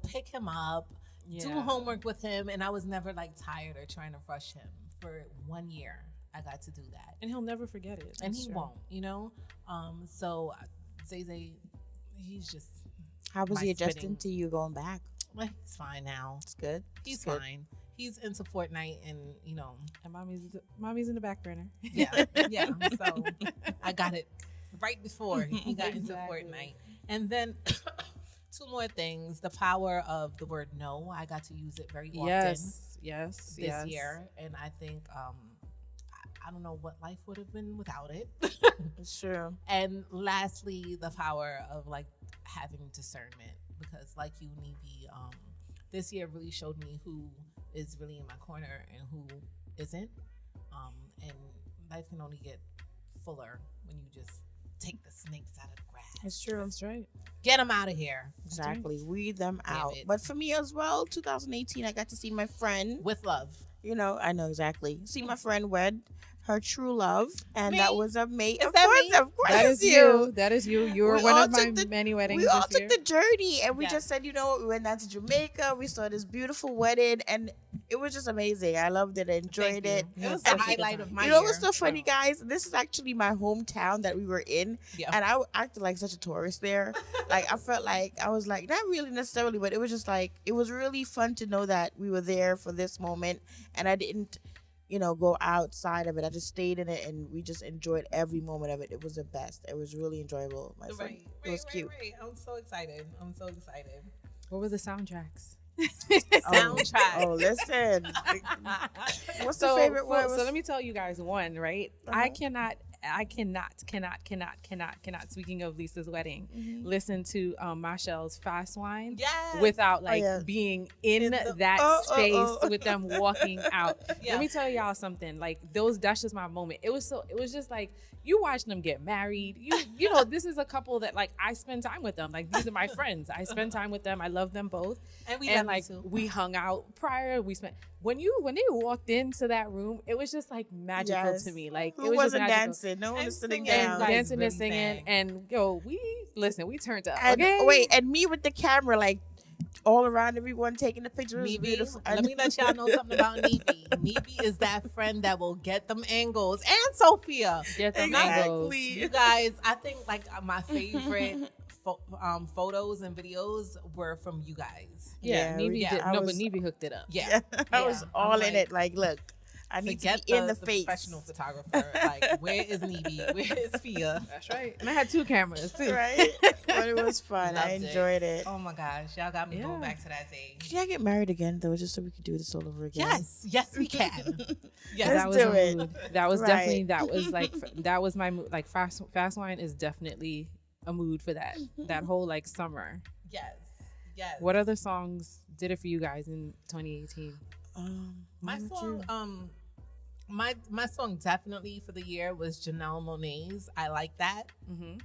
pick him up, do homework with him. And I was never like tired or trying to rush him. For 1 year, I got to do that. And he'll never forget it. And he won't, So Zay, he's just... How was he adjusting to you going back? Well, he's fine now. It's good. He's fine. He's into Fortnite and, And mommy's in the back burner. Yeah. So I got it right before he got into Fortnite. And then... two more things. The power of the word no. I got to use it very often. Yes. This year. And I think I don't know what life would have been without it. It's true. And lastly, the power of like having discernment, because like you, Neivy, this year really showed me who is really in my corner and who isn't. And life can only get fuller when you just take the snakes out of the grass. It's true. That's right. Get them out of here. Exactly. Weed them out. But for me as well, 2018, I got to see my friend. With love. I know exactly. See my friend wed her true love. And Me? that was amazing. Is Of that course, me? of course. That is you. That is you. You were We one all of my took many weddings We all this took year. the journey, and we Yes. just said, we went down to Jamaica. We saw this beautiful wedding, and it was just amazing. I loved it. I enjoyed Thank it. you. It was Yeah. the highlight of my You year. know what's so funny, guys? This is actually my hometown that we were in, Yeah. and I acted like such a tourist there. Like, I felt like I was like, not really necessarily, but it was just like, it was really fun to know that we were there for this moment, and I didn't go outside of it. I just stayed in it, and we just enjoyed every moment of it. It was the best. It was really enjoyable, my friend. It was cute. Right. I'm so excited. What were the soundtracks? Soundtrack. Oh, listen. What's the favorite one? So let me tell you guys one, right? Uh-huh. I cannot, speaking of Lisa's wedding, listen to Michelle's Fast Wine Yes. without being in In the- that space with them walking out. Yeah. Let me tell y'all something. Like, that's just my moment. It was just like, you watch them get married. This is a couple that like I spend time with them. Like, these are my friends. I spend time with them. I love them both. And we And love like you too. we hung out prior. We spent when they walked into that room, it was just like magical Yes. to me. Like, Who it was wasn't just magical. dancing? No one And was sitting singing. And down. Guys dancing really and singing, sang. and we turned up. And Okay, wait, and me with the camera, like all around everyone taking the pictures. It was Neivy, beautiful. let me let y'all know something about Neivy. Neivy is that friend that will get them angles. And Sophia. get them angles. You guys, I think like my favorite photos and videos were from you guys. Yeah, Yeah, Neivy yeah, did. I No, was- but Neivy hooked it up. Yeah. I was Yeah. all I'm in like- it. Like, look, I need Forget to be in the the face. professional photographer. Like, where is Neivy? Where is Phia? That's right. And I had 2 cameras too. Right? But it was fun. I Loved enjoyed it. Oh my gosh, y'all got me going Yeah. back to that day. Could y'all get married again though, just so we could do this all over again? Yes, we can. Yes, Let's That was do a it. mood. That was Right. definitely that was my mood. Like fast wine is definitely a mood for that. That whole like summer. yes. What other songs did it for you guys in 2018? My what song, my song definitely for the year was Janelle Monáe's "I Like That." Mm-hmm.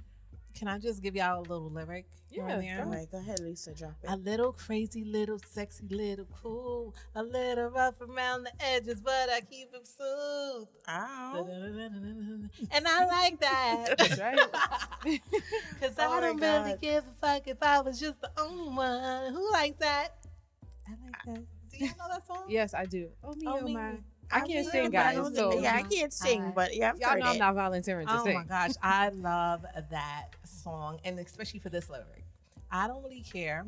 Can I just give y'all a little lyric? here and Yeah, there? All right, go ahead, Lisa. Drop it. A little crazy, little sexy, little cool, a little rough around the edges, but I keep it soothed. Ow. And I like that. That's right. Because Oh I my don't really God. give a fuck if I was just the only one. Who likes that? I like that. Do you know that song? Yes, I do. Oh me, Oh, oh me. my. I can't sing, but I guys. don't So think- yeah, I can't sing, but yeah, I've y'all heard know I'm it. not volunteering to Oh sing. my gosh, I love that song, and especially for this lyric. I don't really care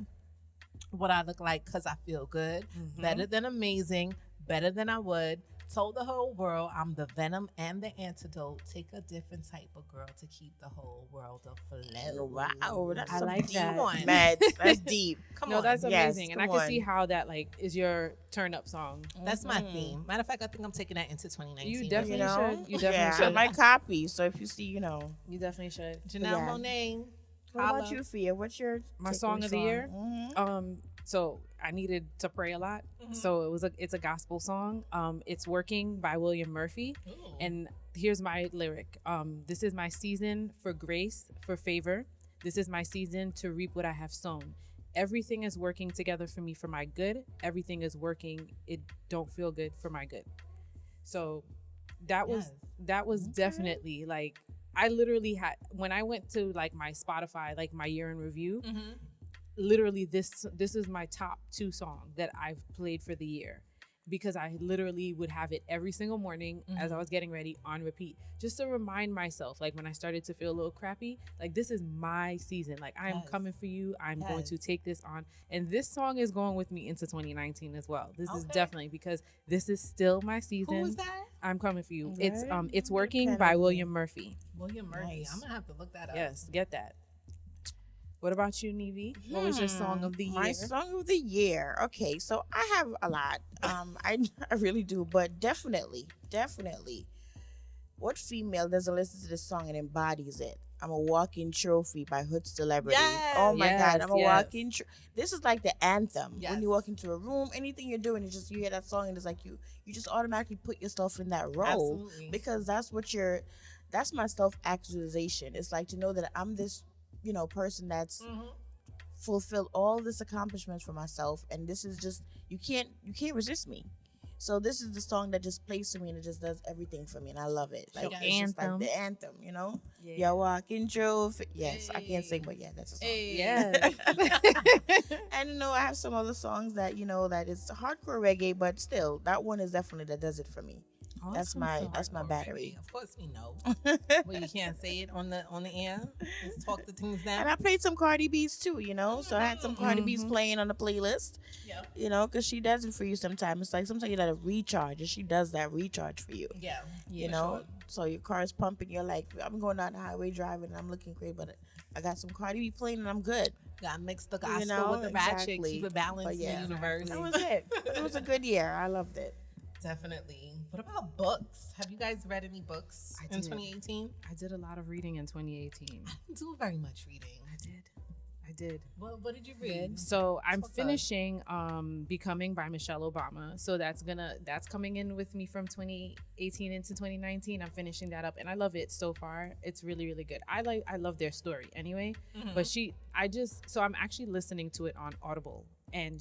what I look like because I feel good, better than amazing, better than I would. Told the whole world I'm the venom and the antidote. Take a different type of girl to keep the whole world afloat. Wow, that's I some like deep that. Meds. That's deep. Come No, on, that's Yes, amazing, and I come can see on. how that like is your turn up song. that's my theme. Matter of fact, I think I'm taking that into 2019. You You definitely know, should. You definitely yeah, I should. might copy. So if you see, you know, You definitely should. Janelle Yeah. Monáe. what about Holla. you, Phia? What's your My takeaway song of the year? Mhm. So I needed to pray a lot. So it's a gospel song. It's Working by William Murphy. Ooh. And here's my lyric. This is my season for grace, for favor. This is my season to reap what I have sown. Everything is working together for me for my good. Everything is working. It don't feel good for my good. So that was definitely like, I literally had, when I went to like my Spotify, like my year in review, literally this is my top 2 song that I've played for the year, because I literally would have it every single morning as I was getting ready on repeat, just to remind myself, like when I started to feel a little crappy, like this is my season, like I am Yes. coming for you, I'm going Yes. to take this on, and this song is going with me into 2019 as well. This is Okay. definitely because this is still my season. Who was that? I'm coming for you. Right. It's Working by William Murphy. William Murphy. Nice. I'm gonna have to look that up. Yes, get that. What about you, Neivy? What was your song of the year? My song of the year. Okay, so I have a lot. I really do, but definitely, what female doesn't listen to this song and embodies it? I'm a walking trophy by Hood Celebrity. Yes. Oh my God, I'm a Yes. walking. This is like the anthem. Yes. When you walk into a room, anything you're doing, it's just you hear that song and it's like you just automatically put yourself in that role. Absolutely. Because that's my self-actualization. It's like to know that I'm this, person that's fulfilled all this accomplishments for myself, and this is just you can't resist me. So this is the song that just plays to me and it just does everything for me, and I love it. Like Your it's just like anthem. the anthem, Yeah. You're walking trophy. Yes, I can't sing, but yeah, that's a song. Hey. Yes. And I have some other songs that that is hardcore reggae, but still that one is definitely that does it for me. That's my Hardcore battery. reggae. Of course we know. Well, you can't say it on the air. Let's talk the things And down. I played some Cardi B's too, so I had some Cardi B's playing on the playlist. Yeah. Because she does it for you sometimes. It's like sometimes you gotta recharge, and she does that recharge for you. Yeah. You for know, sure. so your car is pumping. You're like, I'm going down the highway driving, and I'm looking great, but I got some Cardi B playing, and I'm good. Gotta mix the gospel know, with the ratchet, exactly. keep it balanced But in yeah. the universe. That was it. But it was a good year. I loved it. Definitely. What about books? Have you guys read any books I in did. 2018? I did a lot of reading in 2018. I didn't do very much reading. I did. What did you read? So I'm What's up? finishing Becoming by Michelle Obama. So that's coming in with me from 2018 into 2019. I'm finishing that up and I love it so far. It's really, really good. I love their story anyway. But I'm actually listening to it on Audible. And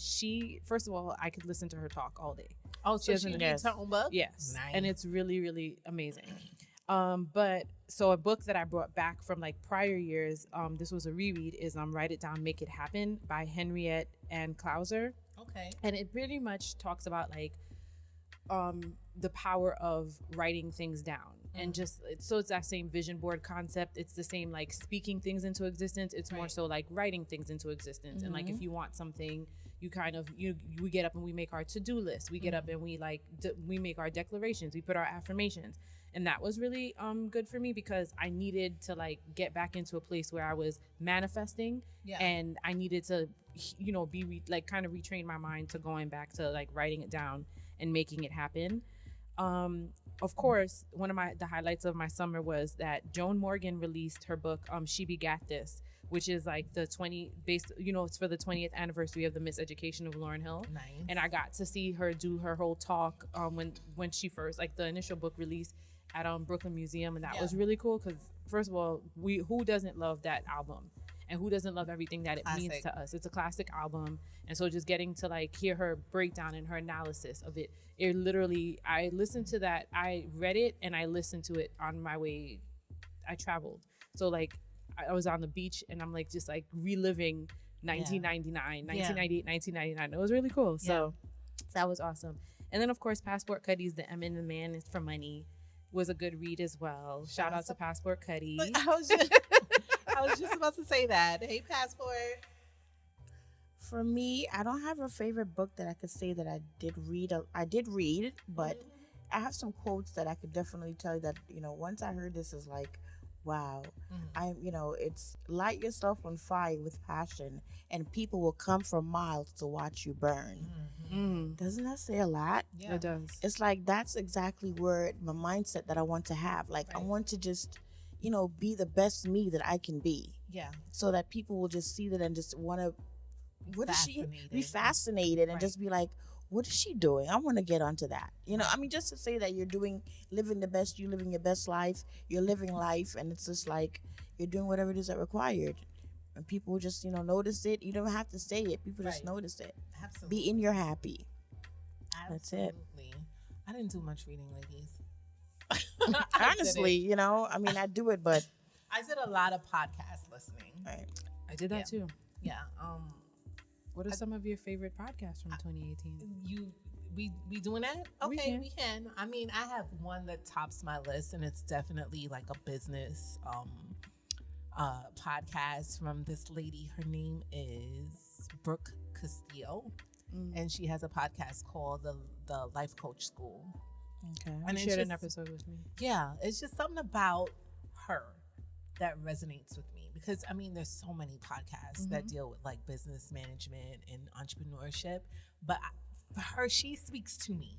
first of all, I could listen to her talk all day. Oh, so she doesn't- reads her own book? Yes. Nice. And it's really, really amazing. But so a book that I brought back from like prior years, this was a reread, is Write It Down, Make It Happen by Henriette Ann Clouser. Okay. And it pretty much talks about like the power of writing things down. And just so it's that same vision board concept. It's the same like speaking things into existence. It's more Right. so like writing things into existence. And like if you want something, you kind of we get up and we make our to-do list. We get up and we we make our declarations. We put our affirmations. And that was really good for me because I needed to like get back into a place where I was manifesting, and I needed to, be kind of retrain my mind to going back to like writing it down and making it happen. Of course, one of the highlights of my summer was that Joan Morgan released her book, She Begat This, which is like it's for the 20th anniversary of the Miseducation of Lauryn Hill. Nice. And I got to see her do her whole talk when she first, like the initial book release at Brooklyn Museum, and that was really cool because first of all, who doesn't love that album, and who doesn't love everything that it means to us? It's a classic album, and so just getting to like hear her breakdown and her analysis of it, it literally, I listened to that, I read it and I listened to it on my way. I traveled, so like I was on the beach and I'm like just like reliving 1999, 1998, 1999. It was really cool. So that was awesome. And then of course Passport Cuddy's The M and the Man is for Money was a good read as well. Shout out to Passport Cuddy. I was just about to say that. Hey, Passport. For me, I don't have a favorite book that I could say that I did read. I did read, but I have some quotes that I could definitely tell you that, once I heard this is like, wow. It's light yourself on fire with passion and people will come from miles to watch you burn. Doesn't that say a lot? Yeah, it does. It's like that's exactly where my mindset that I want to have. Like I want to just, be the best me that I can be. Yeah. So that people will just see that and just want to be fascinated and just be like, what is she doing? I want to get onto that. Just to say that you're living the best, you're living your best life, you're living life, and it's just like you're doing whatever it is that required. And people just, notice it. You don't have to say it. People just notice it. Absolutely. Be in your happy. That's it. I didn't do much reading, ladies. Honestly, I do it, but I did a lot of podcast listening. Right. I did that too. Yeah. What are some of your favorite podcasts from 2018? We doing that? Okay, We we can. I mean, I have one that tops my list, and it's definitely like a business podcast from this lady. Her name is Brooke Castillo, and she has a podcast called the Life Coach School. Okay. And you shared an episode with me. Yeah, it's just something about her that resonates with me because there's so many podcasts that deal with like business management and entrepreneurship, but for her, she speaks to me,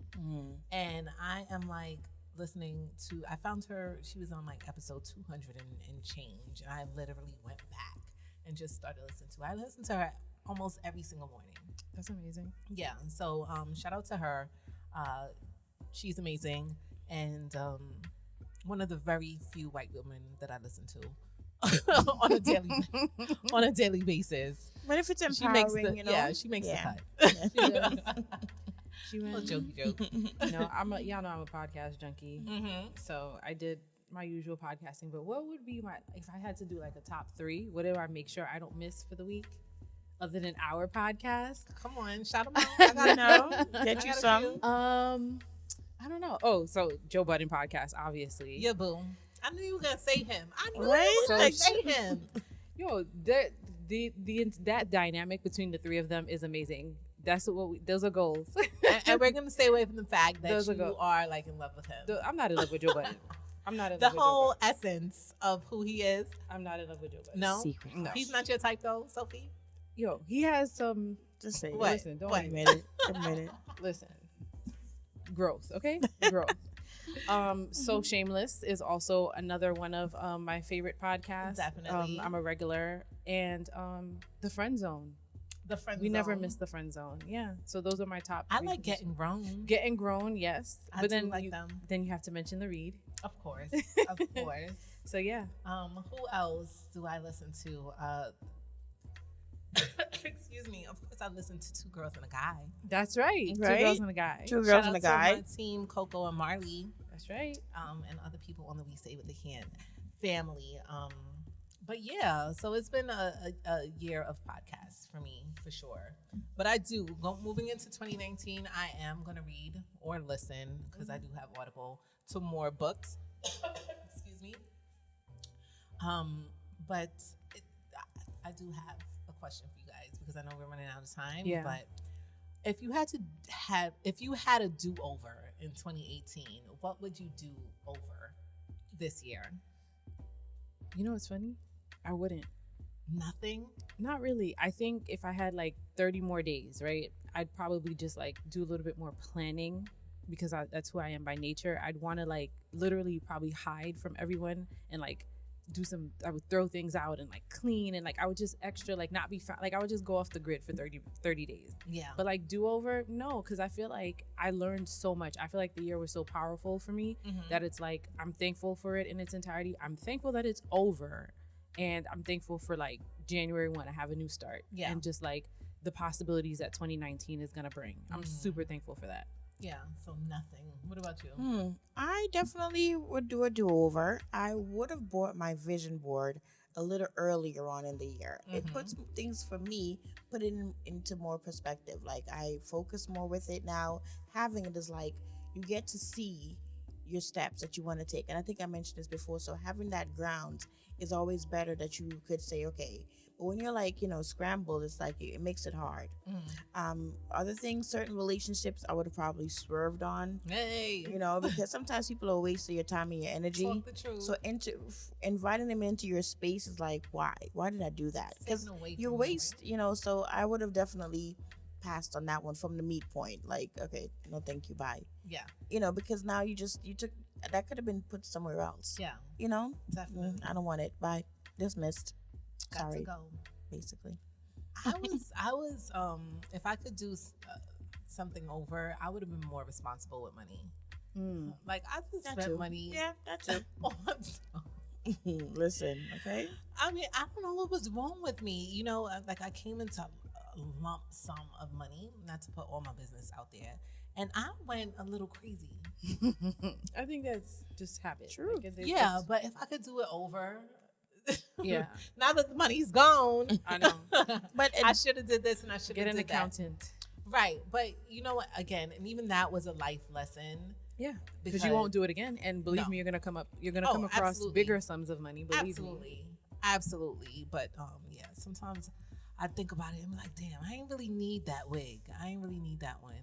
and I am like listening to. I found her; she was on like episode 200 and change, and I literally went back and just started listening to her. I listen to her almost every single morning. That's amazing. Yeah, so shout out to her. She's amazing, and one of the very few white women that I listen to on a daily basis. But if it's empowering, she makes the cut. She went, jokey joke. Y'all know I'm a podcast junkie, so I did my usual podcasting. But what would be if I had to do like a top 3? What do I make sure I don't miss for the week, other than our podcast? Come on, shout them out. I gotta know. Get you some. I don't know. Oh, so Joe Budden podcast, obviously. Yeah, boom. I knew you were gonna say him. I knew Right? you were gonna say him. Yo, that dynamic between the three of them is amazing. That's those are goals. and we're gonna stay away from the fact that Those you are like in love with him. I'm not in love with Joe Budden. I'm not in the love with Joe whole Budden. essence of who he is. I'm not in love with Joe Budden. No, Secret. No. he's not your type though, Sophie. Yo, he has some. Just say What? Listen, don't What? Admit it. Admit it. Listen. Growth, okay? Growth. So Shameless is also another one of my favorite podcasts. Definitely. I'm a regular. And The Friend Zone. The friend We never zone. miss The Friend Zone. Yeah. So those are my top I 3 like positions. Getting Grown. Getting Grown, yes. I But do then like them. Then you have to mention The Read. Of course, of course. So yeah. Who else do I listen to? Excuse me. Of course, I listen to Two Girls and a Guy. That's right. Right? 2 girls and a guy. 2 girls Shout and out a guy. to my team, Coco and Marley, That's right. and other people on the We Say What They Can family. But yeah, so it's been a year of podcasts for me, for sure. But I do, moving into 2019, I am going to read or listen, because I do have Audible, to more books. Excuse me. But I do have a question for you guys, because I know we're running out of time. Yeah. But if you had a do over in 2018, what would you do over this year? You know what's funny? I wouldn't. Nothing. Not really. I think if I had like 30 more days, right, I'd probably just like do a little bit more planning because that's who I am by nature. I'd want to like literally probably hide from everyone and like I would throw things out and like clean and like I would just extra like not be like I would just go off the grid for 30 days. Yeah. But like do over, no, because I feel like I learned so much. I feel like the year was so powerful for me that it's like I'm thankful for it in its entirety. I'm thankful that it's over, and I'm thankful for like January 1 I have a new start. Yeah. And just like the possibilities that 2019 is gonna bring. I'm super thankful for that. Yeah. So nothing. What about you? I definitely would do a do-over. I would have bought my vision board a little earlier on in the year. It puts things for me, put it into more perspective. Like I focus more with it now. Having it is like you get to see your steps that you want to take. And I think I mentioned this before. So having that ground is always better that you could say, okay. But when you're like, scrambled, it's like it makes it hard. Other things, certain relationships I would have probably swerved on. Hey. Because sometimes people are wasting your time and your energy. Talk the truth. So inviting them into your space is like, why? Why did I do that? Because you waste, so I would have definitely passed on that one from the meet point. Like, okay, no, thank you, bye. Yeah. Because now you took, that could have been put somewhere else. Yeah. Definitely. I don't want it. Bye. Dismissed. Got Sorry. to go. Basically. I was if I could do something over, I would have been more responsible with money. Like I just spent money. Yeah, that's it. on stuff. Listen, okay. I mean, I don't know what was wrong with me. Like I came into a lump sum of money, not to put all my business out there, and I went a little crazy. I think that's just habit. True. Like, Yeah, but if I could do it over. Yeah. Now that the money's gone, I know. But I should have did this and I should have Get did an accountant. that. Right. But you know what? Again, and even that was a life lesson. Yeah. Because you won't do it again. And believe me, you're gonna come across absolutely. bigger sums of money. Believe Absolutely. Absolutely. But yeah, sometimes I think about it and I'm like, damn, I ain't really need that wig. I ain't really need that one.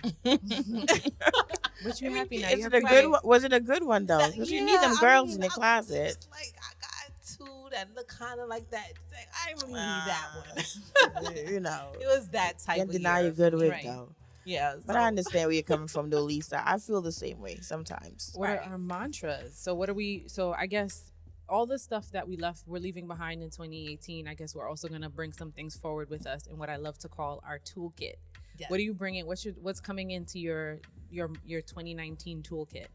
But you're happy now. Is it a good one? Was it a good one though? Because you need them girls in your closet. Like I got two that look kind of like that. Like, I ain't really need that one. It was that type Can't of deny year. a good wig Right. though. Yeah. But I understand where you're coming from though, Lisa. I feel the same way sometimes. What are our mantras? So what are we? So I guess all the stuff that we're leaving behind in 2018. I guess we're also gonna bring some things forward with us in what I love to call our toolkit. Yes. What are you bringing? What's coming into your 2019 toolkit?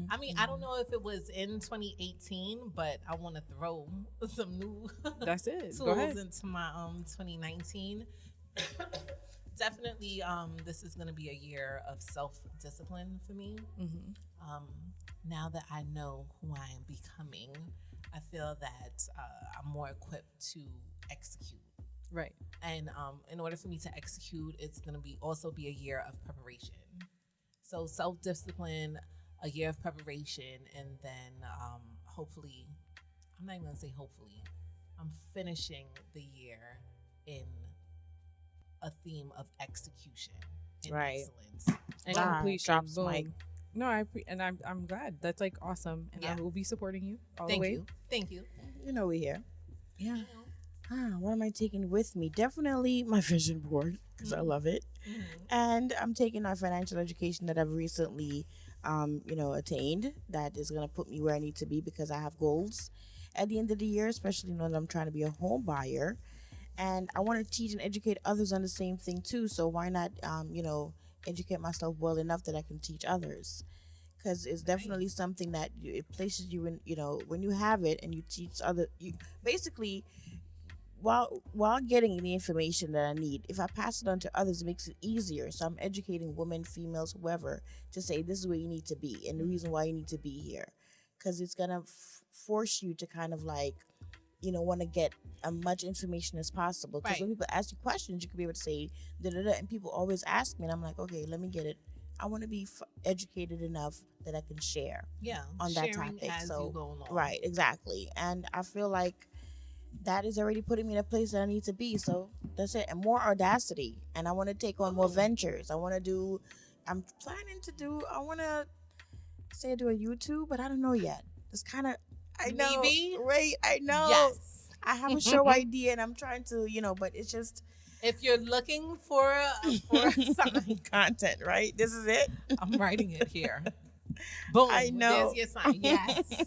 I mean, I don't know if it was in 2018, but I want to throw some new That's it. Go tools ahead. into my 2019. Definitely, this is going to be a year of self-discipline for me. Now that I know who I am becoming, I feel that I'm more equipped to execute. Right. And in order for me to execute, it's going to be a year of preparation. So self-discipline, a year of preparation, and then hopefully, I'm not even going to say hopefully, I'm finishing the year in a theme of execution and excellence. And Wow. completion. Drops Boom. mic. No, I'm glad. That's like awesome, and I will be supporting you all Thank the way. you. Thank you. We're here. Yeah. What am I taking with me? Definitely my vision board because I love it. And I'm taking my financial education that I've recently, attained. That is going to put me where I need to be because I have goals at the end of the year, especially now that I'm trying to be a home buyer. And I want to teach and educate others on the same thing too. So why not, educate myself well enough that I can teach others? Because it's definitely something that it places you in, when you have it and you teach basically, while getting the information that I need, if I pass it on to others, it makes it easier. So I'm educating women, females, whoever, to say this is where you need to be and the reason why you need to be here. Because it's going to force you to kind of like, want to get as much information as possible. Because when people ask you questions, you can be able to say, da-da-da, and people always ask me, and I'm like, okay, let me get it. I want to be educated enough that I can share on that topic. As so, you go along. right, exactly. And I feel like that is already putting me in a place that I need to be. So that's it. And more audacity. And I want to take on more ventures. I'm planning to do, I want to say do a YouTube, but I don't know yet. It's kind of, I know, Neivy? right? I know. Yes. I have a show idea and I'm trying to, but it's just If you're looking for something, content, right? This is it. I'm writing it here. Boom. I know. There's your sign. Yes.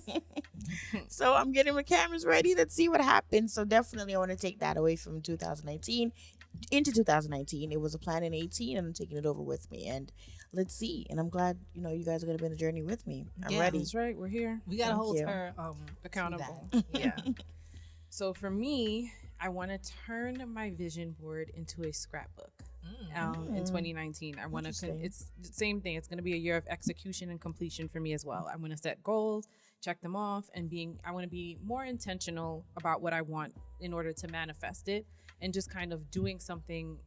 So I'm getting my cameras ready. Let's see what happens. So definitely I want to take that away from 2019 into 2019. It was a plan in 18 and I'm taking it over with me. And let's see. And I'm glad, you guys are going to be on the journey with me. I'm Yeah. ready. That's right. We're here. We got to Thank hold you. her Accountable. to that. Yeah. So for me, I want to turn my vision board into a scrapbook. In 2019, I want to. Interesting. It's the same thing. It's going to be a year of execution and completion for me as well. I want to set goals, check them off, and I want to be more intentional about what I want in order to manifest it, and just kind of doing something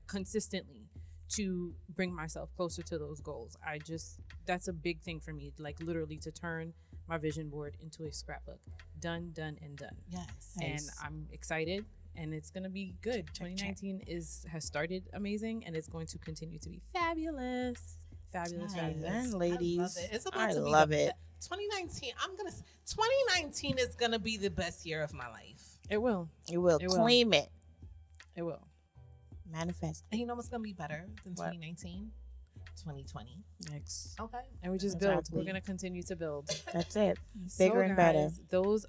consistently to bring myself closer to those goals. That's a big thing for me, like literally to turn my vision board into a scrapbook. Done, and done. Yes. And Nice. I'm excited, and it's going to be good. 2019 has started amazing, and it's going to continue to be fabulous. Fabulous. Amen, I ladies. love it. It's about I to be love the it. 2019. 2019 is gonna be the best year of my life. It will. You will It will. claim it. It will. Manifest. And you know what's gonna be better than What? 2019? 2020. Next. Okay. And we just That's build. absolutely- We're going to continue to build. That's it. So, Bigger and better. guys, those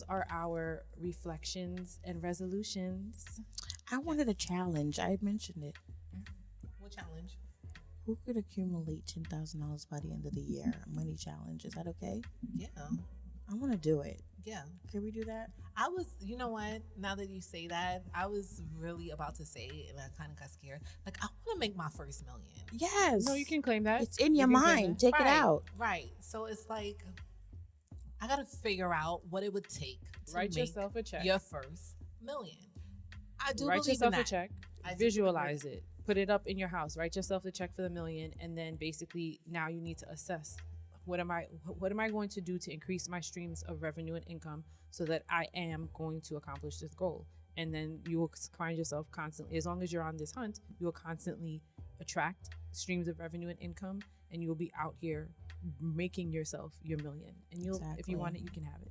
are our reflections and resolutions. I wanted a challenge. I mentioned it. What challenge? Who could accumulate $10,000 by the end of the year? A money challenge. Is that okay? Yeah. I want to do it. Yeah. Can we do that? I was, you know what? Now that you say that, I was really about to say it, and I kind of got scared. Like, I want to make my first million. Yes. No, you can claim that. It's in your You can claim mind. that. Take it Right, out. Right. So it's like, I got to figure out what it would take to Write make yourself a check. your first million. I do Write believe yourself in a that. check. I do Visualize believe it. Put it up in your house. Write yourself a check for the million, and then basically now you need to assess what am I going to do to increase my streams of revenue and income so that I am going to accomplish this goal. And then you will find yourself constantly, as long as you're on this hunt, you will constantly attract streams of revenue and income, and you will be out here making yourself your million. And if Exactly. you want it, you can have it.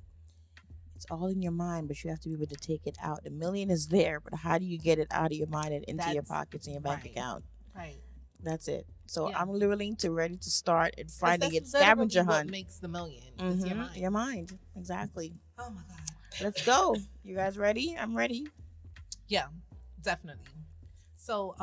It's all in your mind, but you have to be able to take it out. The million is there, but how do you get it out of your mind and into your That's pockets and your bank right. account? Right. That's it. So Yeah. I'm literally ready to start and finding it That's scavenger literally hunt. what makes the million. It's your Mhm. mind. Your mind. Exactly. Oh my God. Let's go. You guys ready? I'm ready. Yeah, definitely. So,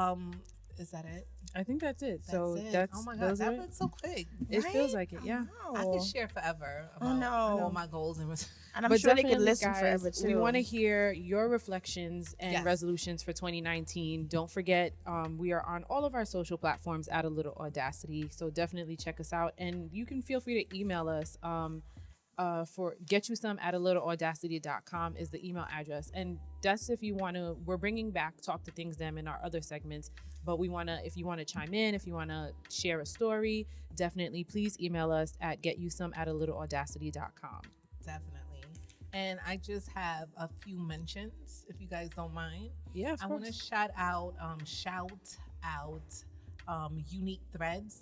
is that it? I think that's it. That's So it. that's Oh my God, those are that it. went so quick. It Right? feels like it, yeah. I could share forever about Oh, no. my goals and And I'm But sure they could definitely, listen guys, forever too. We want to hear your reflections and Yes. resolutions for 2019. Don't forget, we are on all of our social platforms at A Little Audacity. So definitely check us out, and you can feel free to email us. For getyousome@alittleaudacity.com is the email address, and that's if you want to. We're bringing back Talk to Things Them in our other segments, but we want to. If you want to chime in, if you want to share a story, definitely please email us at getyousome@alittleaudacity.com. definitely. And I just have a few mentions, if you guys don't mind. Yeah, of I want to course. shout out Yu-Nek Threads,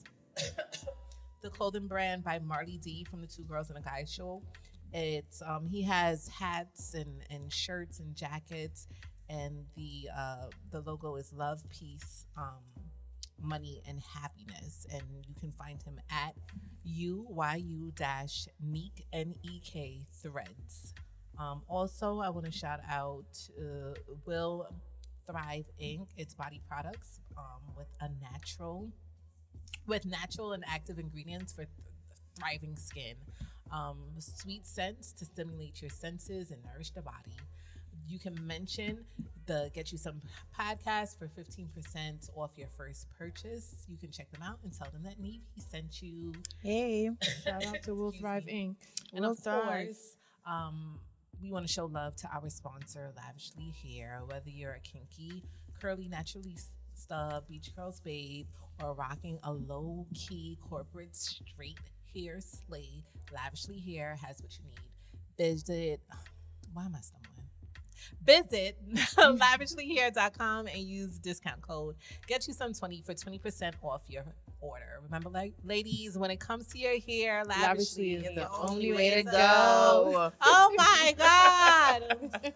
the clothing brand by Marty D from the Two Girls and a Guy show. It's he has hats and shirts and jackets, and the logo is love, peace, money, and happiness. And you can find him at UYU-Nek NEK Threads. Also, I want to shout out Will Thrive Inc. It's body products with natural and active ingredients for thriving skin. Sweet scents to stimulate your senses and nourish the body. You can mention the Get You Some podcast for 15% off your first purchase. You can check them out and tell them that Neivy sent you. Hey. Shout out to Will Excuse Thrive me. Inc. And Will of Thrive. course, we want to show love to our sponsor, Lavishly Hair. Whether you're a kinky, curly, naturally stub, beach curls babe, or rocking a low-key corporate straight hair slay, Lavishly Hair has what you need. Visit, why am I stumbling? Visit lavishlyhair.com and use discount code. Get you some 20% off your order. Remember, like, ladies, when it comes to your hair, Lavishly is the only way to go. Oh my God.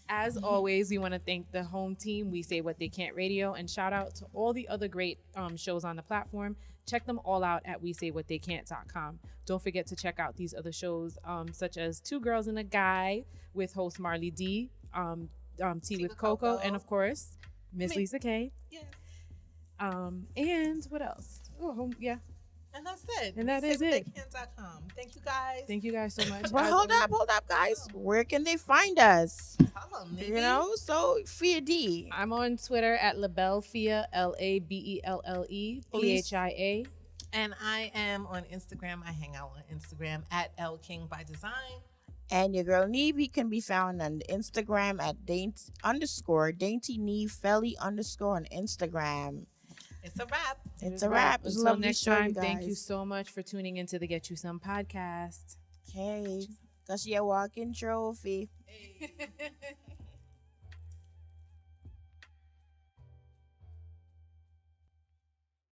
As always, we want to thank the home team, We Say What They Can't Radio, and shout out to all the other great shows on the platform. Check them all out at WeSayWhatTheyCan't.com. Don't forget to check out these other shows, such as Two Girls and a Guy with host Marley D, Tea with Coco, and of course, Miss Lisa K. Yes. And what else? Oh, yeah. And that's it. And that is it. Thank you guys. Thank you guys so much. Well, hold up, guys. Where can they find us? Tell them, You know, so Phia D. I'm on Twitter at LabellePhia, LABELLE, PHIA. And I am on Instagram. I hang out on Instagram at King by Design. And your girl Neivy can be found on Instagram at dainty Neve Felly _ on Instagram. It's a wrap. It's a wrap. It's Until lovely next show, time, you thank you guys. so much for tuning into the Get You Some podcast. Okay, 'cause you're a walking trophy. Hey.